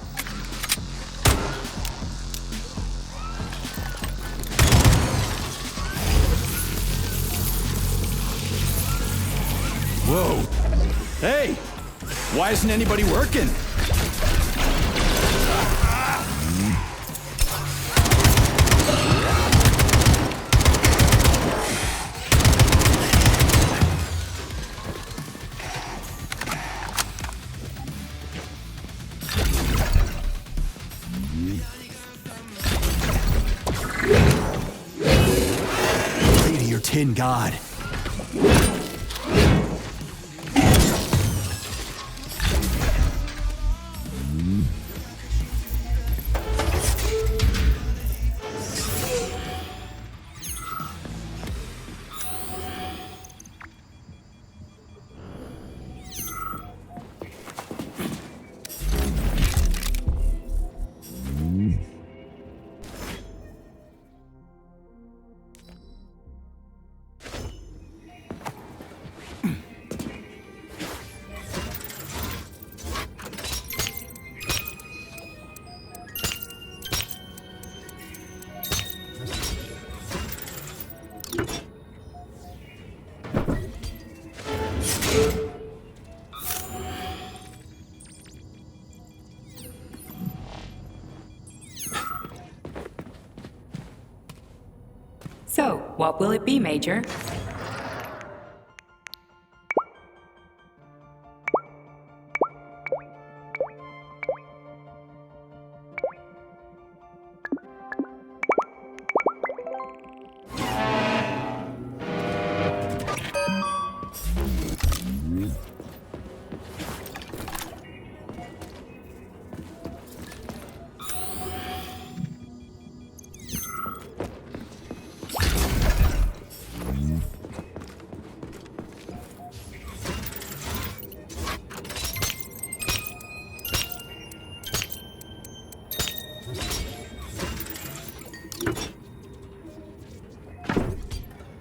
Whoa! Hey! Why isn't anybody working? Tin God. So, what will it be, Major?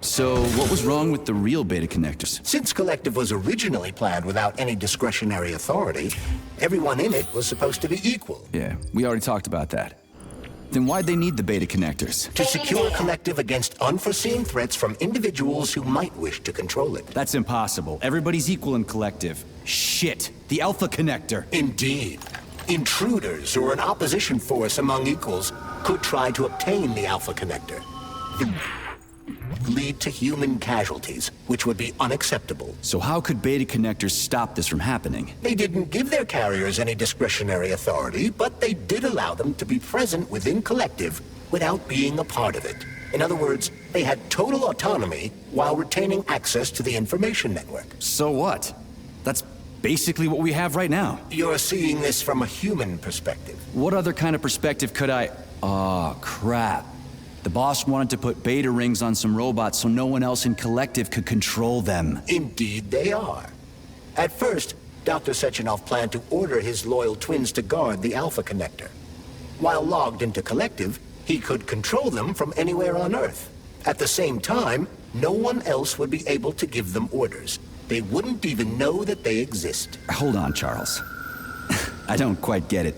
So, what was wrong with the real beta connectors? Since Collective was originally planned without any discretionary authority, everyone in it was supposed to be equal. Yeah, we already talked about that. Then why'd they need the beta connectors? To secure Collective against unforeseen threats from individuals who might wish to control it. That's impossible. Everybody's equal in Collective. Shit! The Alpha Connector! Indeed. Intruders or an opposition force among equals could try to obtain the Alpha Connector. Lead to human casualties, which would be unacceptable. So how could beta connectors stop this from happening? They didn't give their carriers any discretionary authority, but they did allow them to be present within Collective without being a part of it. In other words, they had total autonomy while retaining access to the information network. So what? That's basically what we have right now. You're seeing this from a human perspective. What other kind of perspective could I... Oh, crap. The boss wanted to put beta rings on some robots so no one else in Collective could control them. Indeed they are. At first, Dr. Sechenov planned to order his loyal twins to guard the Alpha Connector. While logged into Collective, he could control them from anywhere on Earth. At the same time, no one else would be able to give them orders. They wouldn't even know that they exist. Hold on, Charles. I don't quite get it.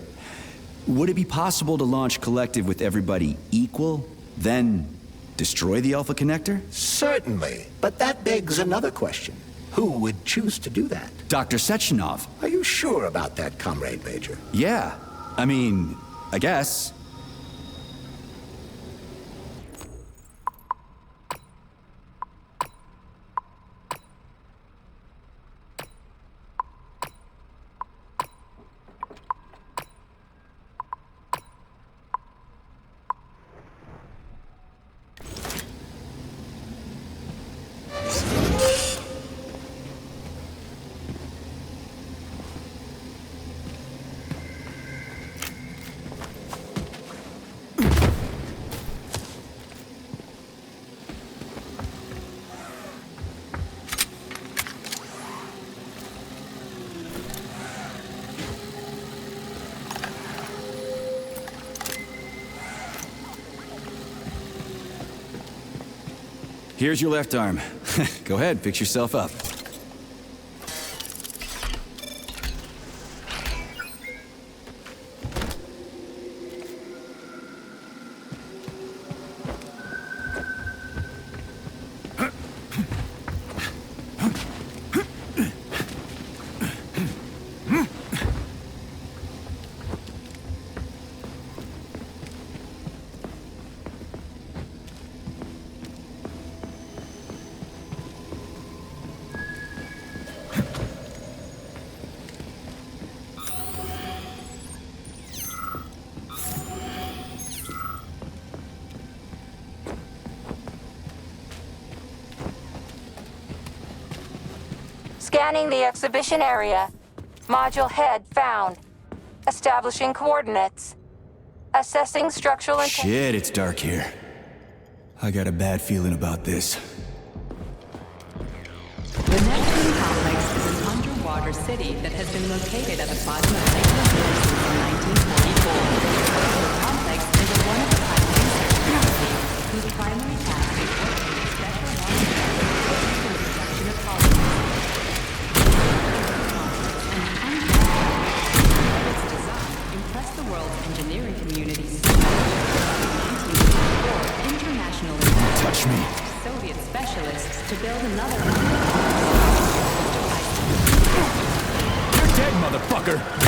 Would it be possible to launch Collective with everybody equal? Then destroy the Alpha Connector? Certainly, but that begs another question. Who would choose to do that? Dr. Sechenov. Are you sure about that, Comrade Major? Yeah. I mean, I guess. Here's your left arm. Go ahead, fix yourself up. Scanning the exhibition area. Module head found. Establishing coordinates. Assessing structural Shit, it's dark here. I got a bad feeling about this. The Neptune complex is an underwater city that has been located at the bottom of Lake Lagoon since 1944. The complex is a one-of-a-kind research facility whose primary task is working with special water for the production of polymers. Its design impressed the world's engineering community so much that in 1984, international Touch me. Soviet specialists to build another fucker!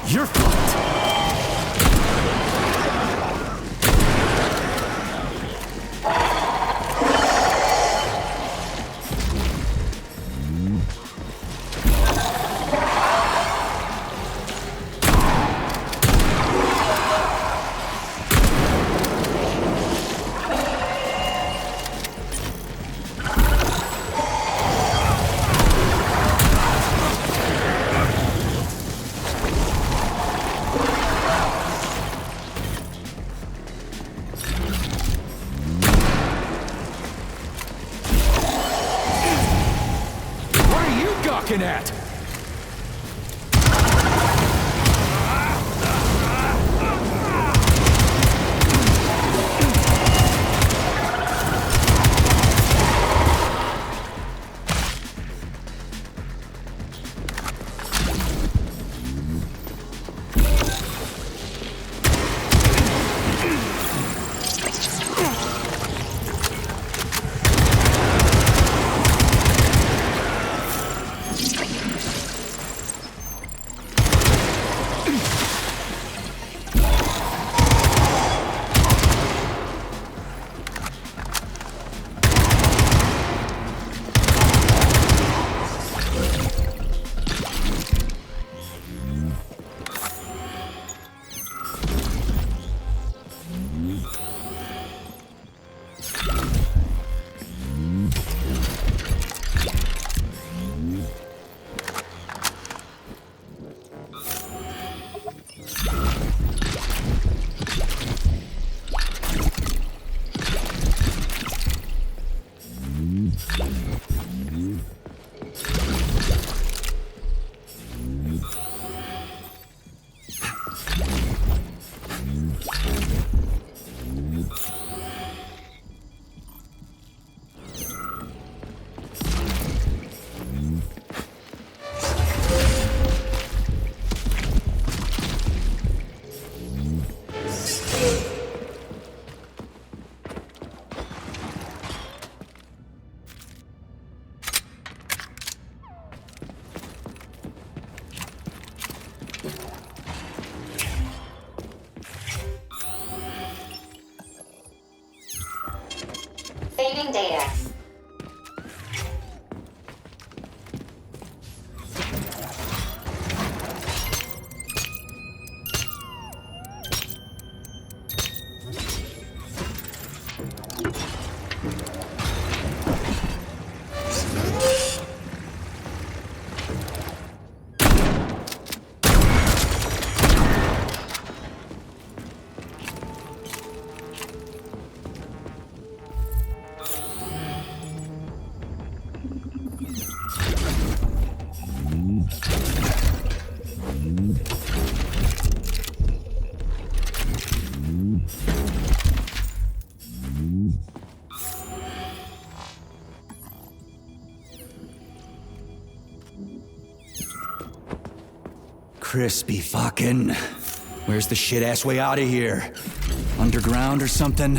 You're fucked! At? Saving data. Crispy fucking. Where's the shit-ass way out of here? Underground or something?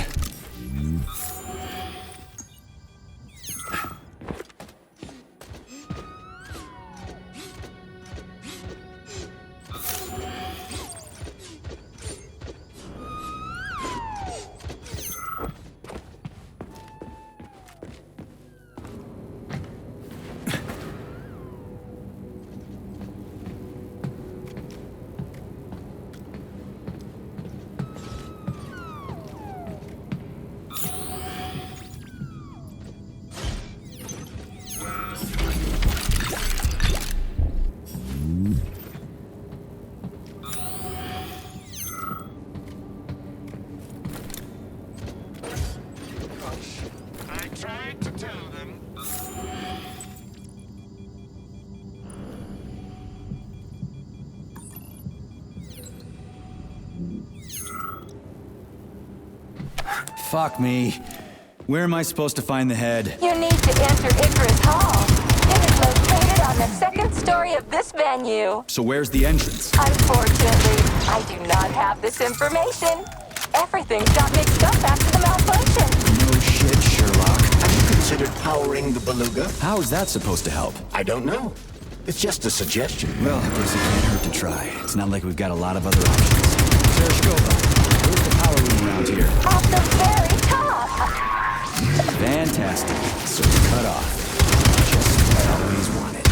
Fuck me. Where am I supposed to find the head? You need to enter Icarus Hall. It is located on the second story of this venue. So where's the entrance? Unfortunately, I do not have this information. Everything got mixed up after the malfunction. No shit, Sherlock. Have you considered powering the beluga? How is that supposed to help? I don't know. It's just a suggestion. Well, I guess it can't hurt to try. It's not like we've got a lot of other options. Tereshkova, where's the power room around here? At the very top. Fantastic. So it's cut off. Just what I always wanted.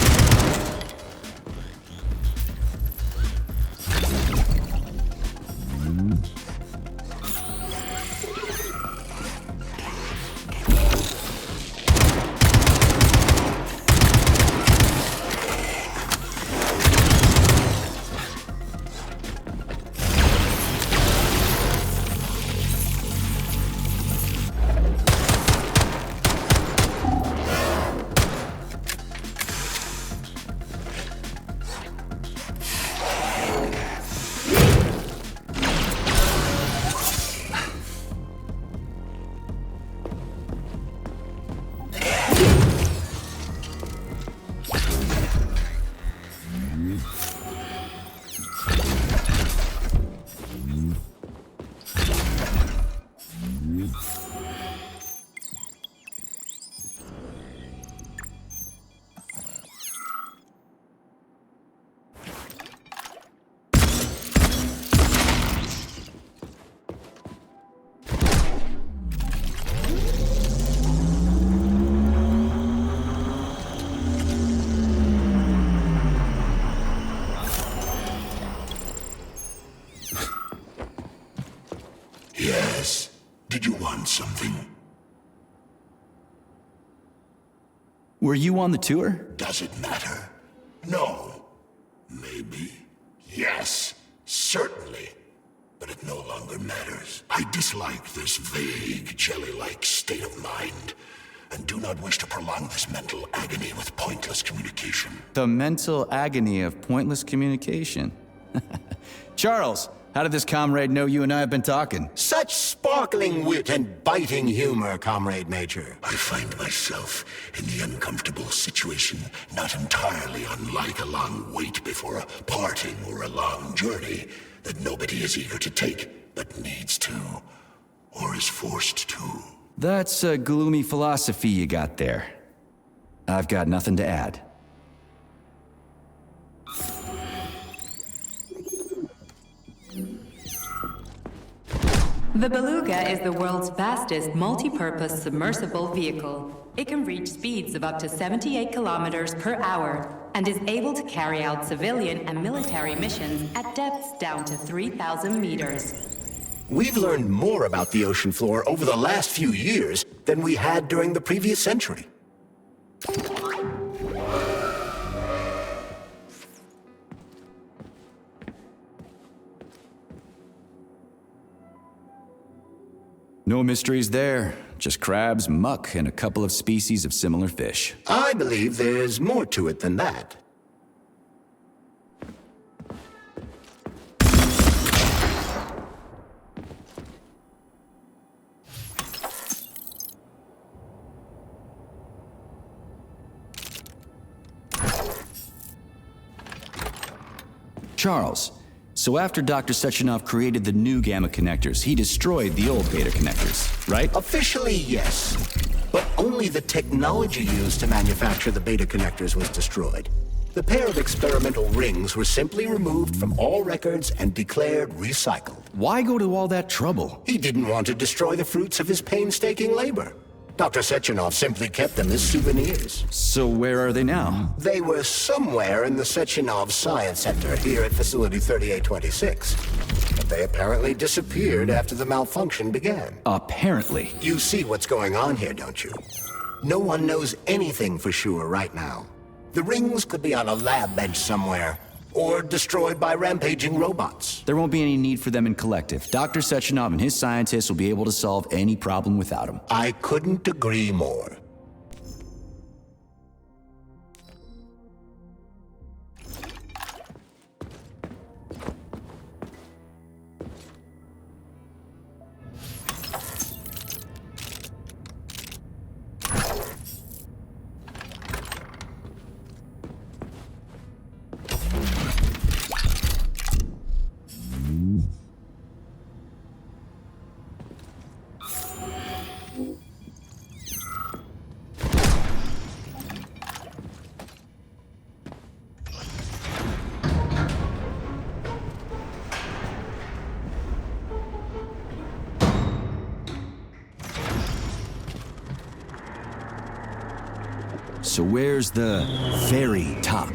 Yes. Did you want something? Were you on the tour? Does it matter? No. Maybe. Yes. Certainly. But it no longer matters. I dislike this vague, jelly-like state of mind, and do not wish to prolong this mental agony with pointless communication. The mental agony of pointless communication. Charles, how did this comrade know you and I have been talking? Such sparkling wit and biting humor, Comrade Major. I find myself in the uncomfortable situation not entirely unlike a long wait before a parting or a long journey that nobody is eager to take, but needs to, or is forced to. That's a gloomy philosophy you got there. I've got nothing to add. The Beluga is the world's fastest multi-purpose submersible vehicle. It can reach speeds of up to 78 kilometers per hour and is able to carry out civilian and military missions at depths down to 3,000 meters. We've learned more about the ocean floor over the last few years than we had during the previous century. No mysteries there. Just crabs, muck, and a couple of species of similar fish. I believe there's more to it than that. Charles, so after Dr. Sechenov created the new gamma connectors, he destroyed the old beta connectors, right? Officially, yes. But only the technology used to manufacture the beta connectors was destroyed. The pair of experimental rings were simply removed from all records and declared recycled. Why go to all that trouble? He didn't want to destroy the fruits of his painstaking labor. Dr. Sechenov simply kept them as souvenirs. So where are they now? They were somewhere in the Sechenov Science Center here at Facility 3826. But they apparently disappeared after the malfunction began. Apparently. You see what's going on here, don't you? No one knows anything for sure right now. The rings could be on a lab bench somewhere, or destroyed by rampaging robots. There won't be any need for them in collective. Dr. Sechenov and his scientists will be able to solve any problem without them. I couldn't agree more. So where's the very top?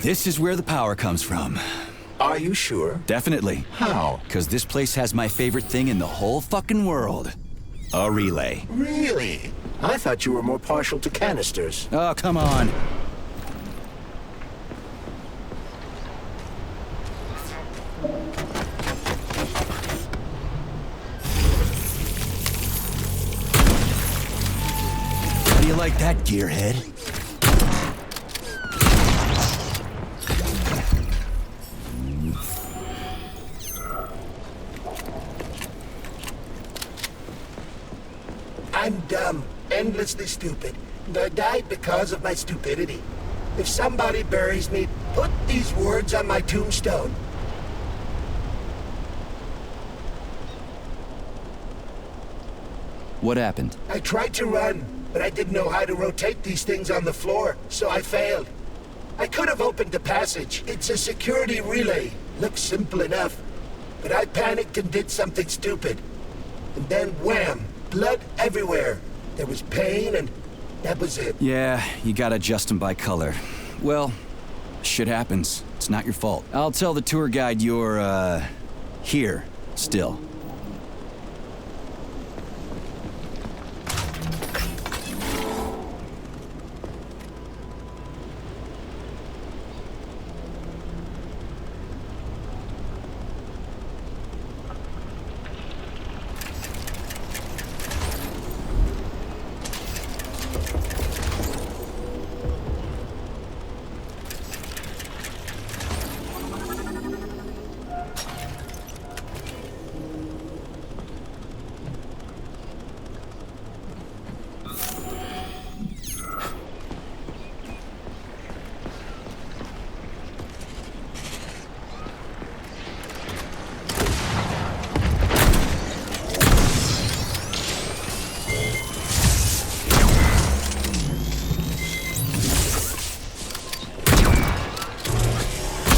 This is where the power comes from. Are you sure? Definitely. How? Because this place has my favorite thing in the whole fucking world. A relay. Really? I thought you were more partial to canisters. Oh, come on. How do you like that, gearhead? I'm dumb, endlessly stupid, and I died because of my stupidity. If somebody buries me, put these words on my tombstone. What happened? I tried to run, but I didn't know how to rotate these things on the floor, so I failed. I could have opened the passage. It's a security relay. Looks simple enough. But I panicked and did something stupid. And then wham! Blood everywhere. There was pain, and that was it. Yeah, you gotta adjust them by color. Well, shit happens. It's not your fault. I'll tell the tour guide you're, here, still.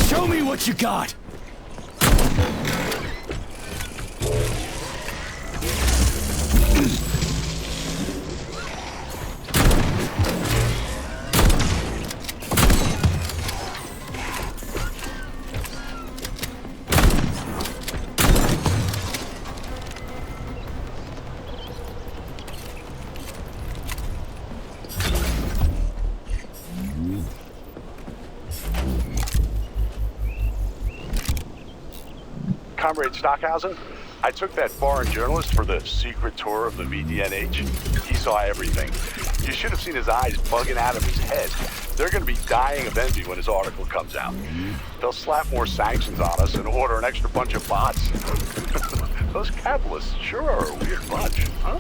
Show me what you got! Comrade Stockhausen, I took that foreign journalist for the secret tour of the VDNH. He saw everything. You should have seen his eyes bugging out of his head. They're going to be dying of envy when his article comes out. They'll slap more sanctions on us and order an extra bunch of bots. Those capitalists sure are a weird bunch, huh?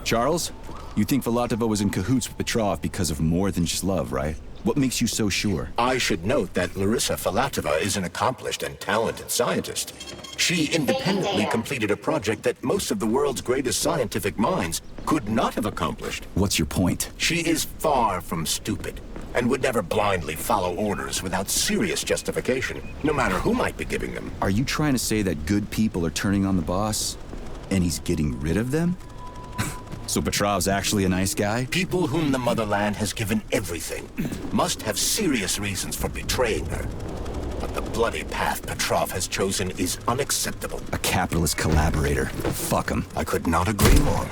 Charles, you think Filatova was in cahoots with Petrov because of more than just love, right? What makes you so sure? I should note that Larissa Filatova is an accomplished and talented scientist. She independently completed a project that most of the world's greatest scientific minds could not have accomplished. What's your point? She is far from stupid. and would never blindly follow orders without serious justification, no matter who might be giving them. Are you trying to say that good people are turning on the boss, and he's getting rid of them? So Petrov's actually a nice guy? People whom the motherland has given everything must have serious reasons for betraying her. But the bloody path Petrov has chosen is unacceptable. A capitalist collaborator. Fuck him. I could not agree more.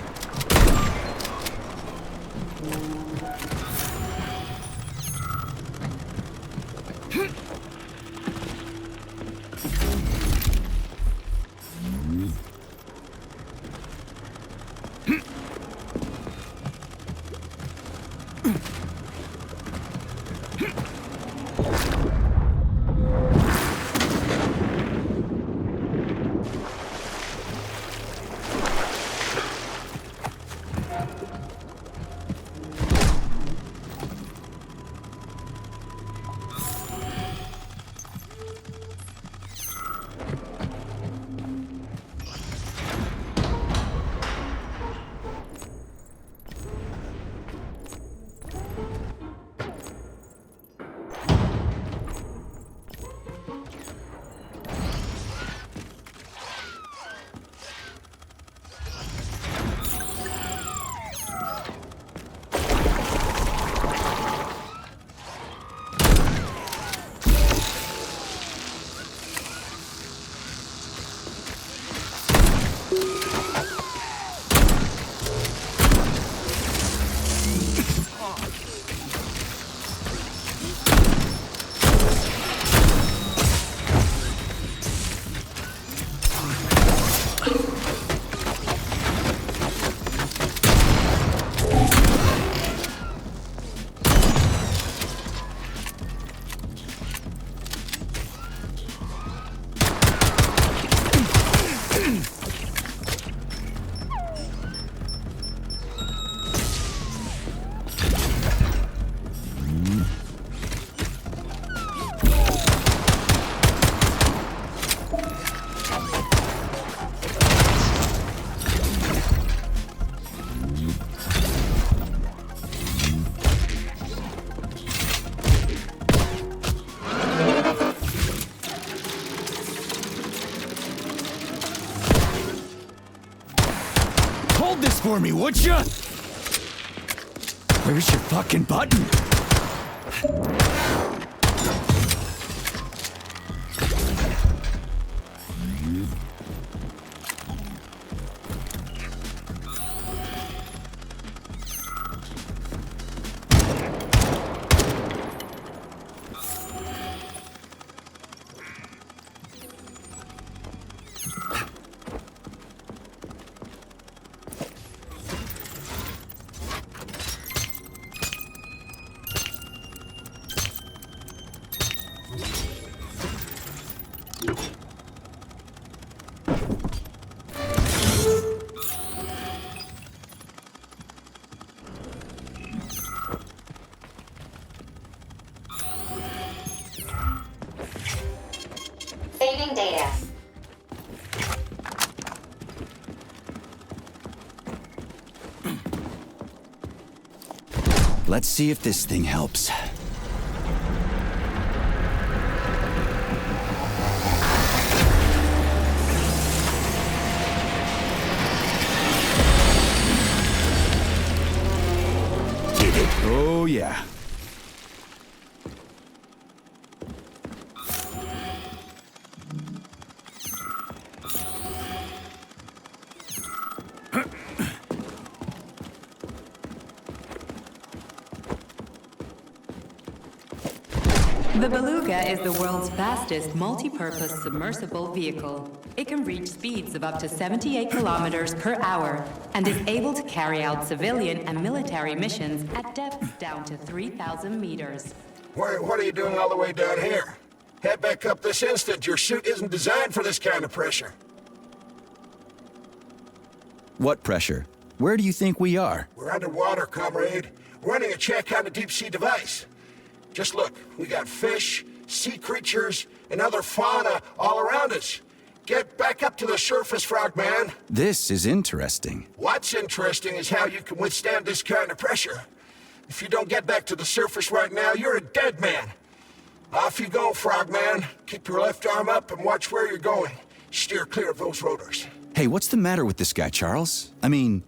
Hold this for me, would ya? Where's your fucking button? Saving data. Let's see if this thing helps. Did it? Oh, yeah. The Beluga is the world's fastest multi-purpose submersible vehicle. It can reach speeds of up to 78 kilometers per hour and is able to carry out civilian and military missions at depths down to 3,000 meters. What are you doing all the way down here? Head back up this instant. Your suit isn't designed for this kind of pressure. What pressure? Where do you think we are? We're underwater, comrade. Running a check on a deep-sea device. Just look, we got fish, sea creatures, and other fauna all around us. Get back up to the surface, Frogman. This is interesting. What's interesting is how you can withstand this kind of pressure. If you don't get back to the surface right now, you're a dead man. Off you go, Frogman. Keep your left arm up and watch where you're going. Steer clear of those rotors. Hey, what's the matter with this guy, Charles? I mean,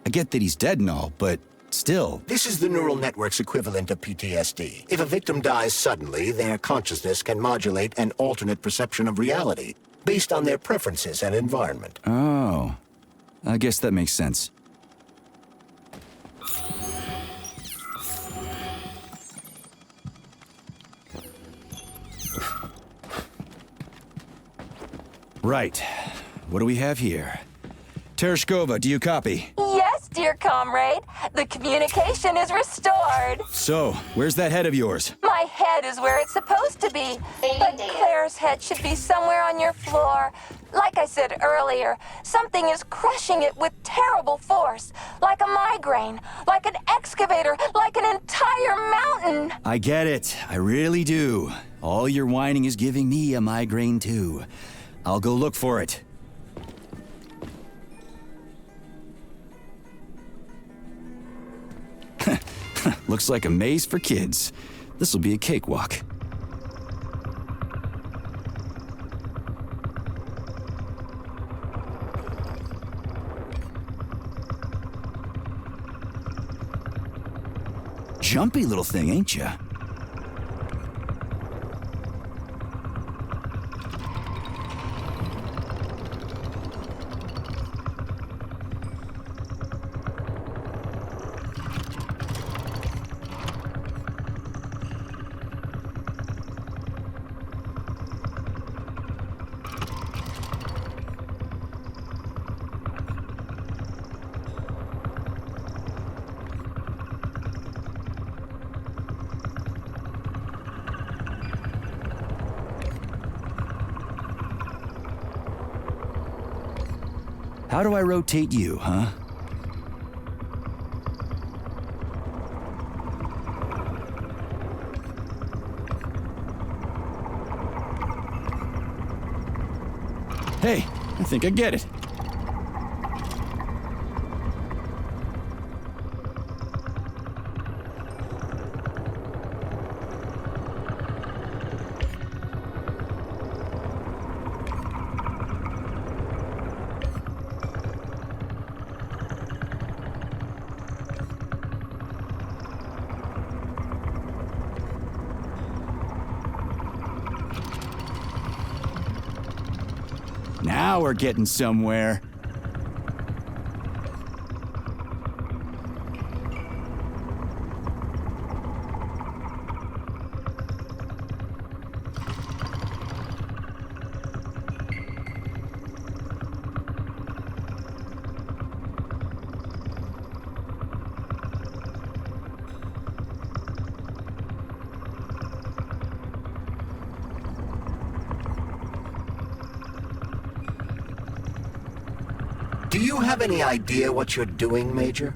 I get that he's dead and all, but still. This is the neural network's equivalent of PTSD. If a victim dies suddenly, their consciousness can modulate an alternate perception of reality based on their preferences and environment. Oh, I guess that makes sense. Right. What do we have here? Tereshkova, do you copy? Yes, dear comrade. The communication is restored. So, where's that head of yours? My head is where it's supposed to be. But Claire's head should be somewhere on your floor. Like I said earlier, something is crushing it with terrible force. Like a migraine, like an excavator, like an entire mountain. I get it. I really do. All your whining is giving me a migraine, too. I'll go look for it. Looks like a maze for kids. This'll be a cakewalk. Jumpy little thing, ain't ya? How do I rotate you, huh? Hey, I think I get it. Now we're getting somewhere. Do you have any idea what you're doing, Major?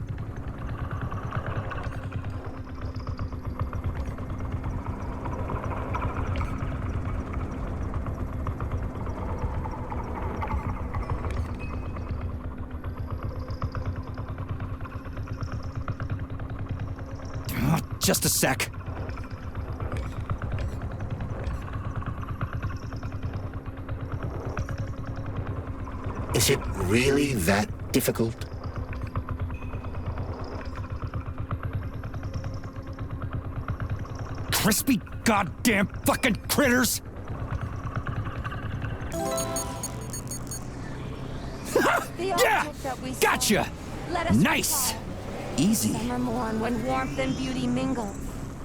Just a sec. Is it really that difficult? Crispy goddamn fucking critters! Yeah! Gotcha! Nice! Easy. Summer morn when warmth and beauty mingle.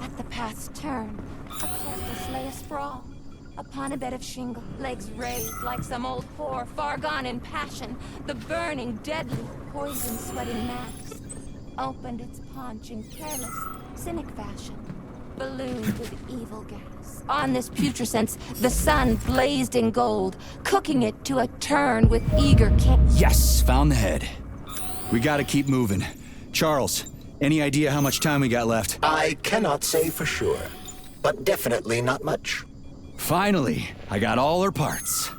At the path's turn, a corpus lay asprawl. Upon a bed of shingle, legs raised like some old whore, far gone in passion. The burning, deadly, poison-sweating mass opened its paunch in careless, cynic fashion, ballooned with evil gas. On this putrescence, the sun blazed in gold, cooking it to a turn with eager Yes, found the head. We gotta keep moving. Charles, any idea how much time we got left? I cannot say for sure, but definitely not much. Finally, I got all her parts.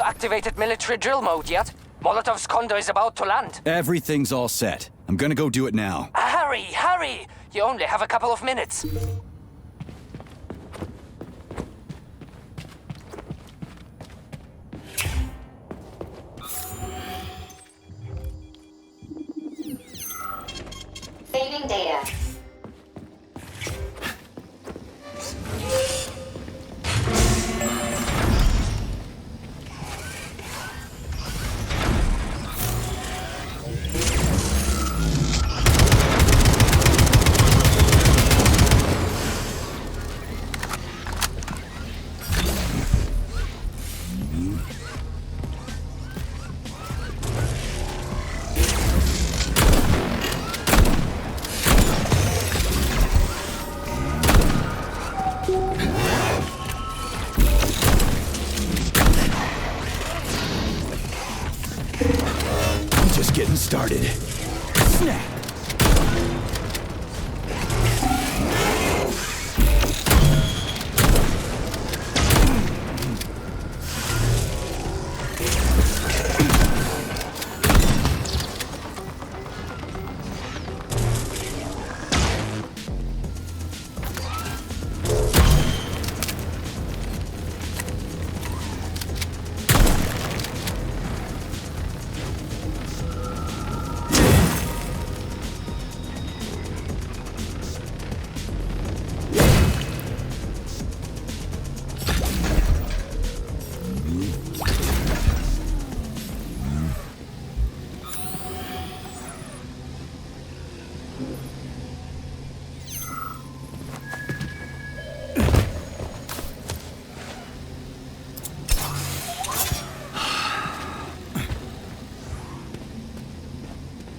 activated military drill mode yet? Molotov's condo is about to land. Everything's all set. I'm gonna go do it now. Hurry, hurry! You only have a couple of minutes. Saving data. Just getting started. Snap!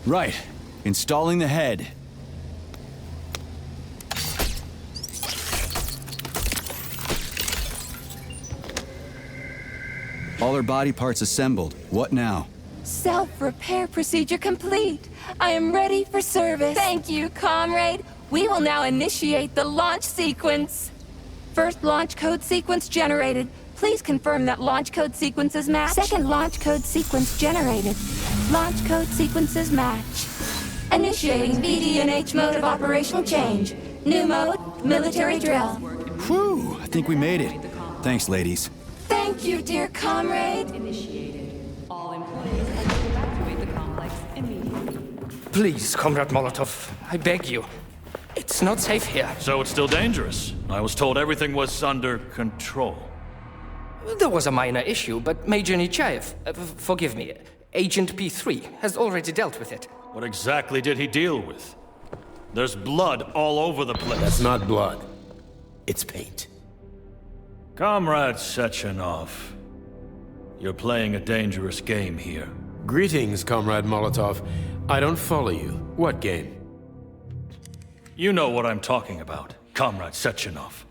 Right. Installing the head. All her body parts assembled. What now? Self-repair procedure complete. I am ready for service. Thank you, comrade. We will now initiate the launch sequence. First launch code sequence generated. Please confirm that launch code sequences match. Second launch code sequence generated. Launch code sequences match. Initiating VD&H mode of operational change. New mode, military drill. Whew, I think we made it. Thanks, ladies. Thank you, dear comrade. Initiated. All employees are to evacuate the complex immediately. Please, Comrade Molotov, I beg you. It's not safe here. So it's still dangerous. I was told everything was under control. There was a minor issue, but Major Nechayev, forgive me, Agent P3 has already dealt with it. What exactly did he deal with? There's blood all over the place. That's not blood. It's paint. Comrade Sechenov, you're playing a dangerous game here. Greetings, Comrade Molotov. I don't follow you. What game? You know what I'm talking about, Comrade Sechenov.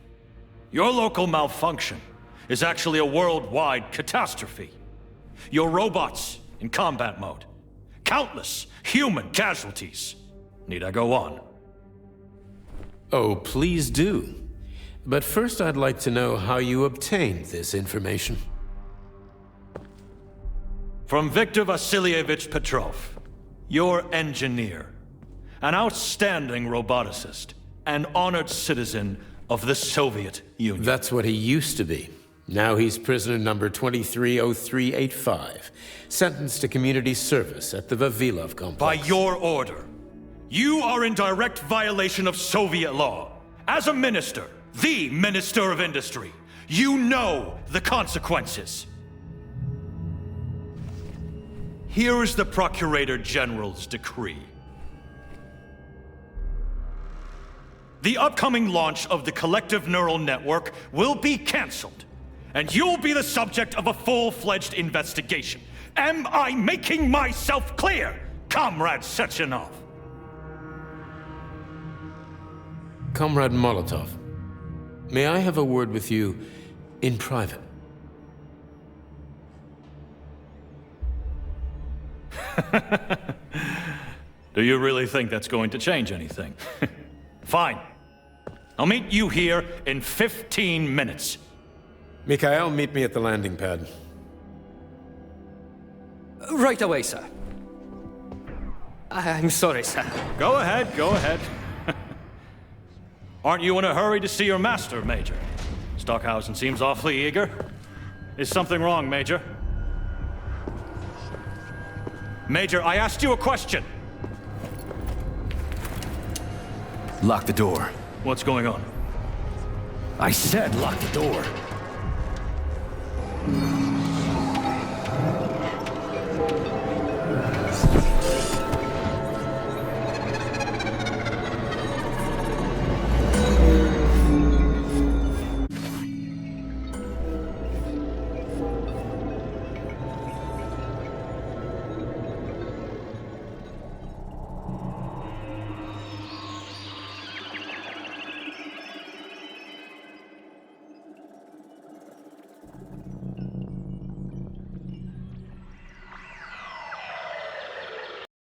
Your local malfunction is actually a worldwide catastrophe. Your robots in combat mode. Countless human casualties. Need I go on? Oh, please do. But first I'd like to know how you obtained this information. From Viktor Vasilyevich Petrov, your engineer, an outstanding roboticist, an honored citizen of the Soviet Union. That's what he used to be. Now he's prisoner number 230385, sentenced to community service at the Vavilov complex. By your order, you are in direct violation of Soviet law. As a minister, the Minister of Industry, you know the consequences. Here is the Procurator General's decree. The upcoming launch of the collective neural network will be cancelled, and you'll be the subject of a full-fledged investigation. Am I making myself clear, Comrade Sechenov? Comrade Molotov, may I have a word with you in private? Do you really think that's going to change anything? Fine. I'll meet you here in 15 minutes. Mikhail, meet me at the landing pad. Right away, sir. I'm sorry, sir. Go ahead, go ahead. Aren't you in a hurry to see your master, Major? Stockhausen seems awfully eager. Is something wrong, Major? Major, I asked you a question! Lock the door. What's going on? I said lock the door.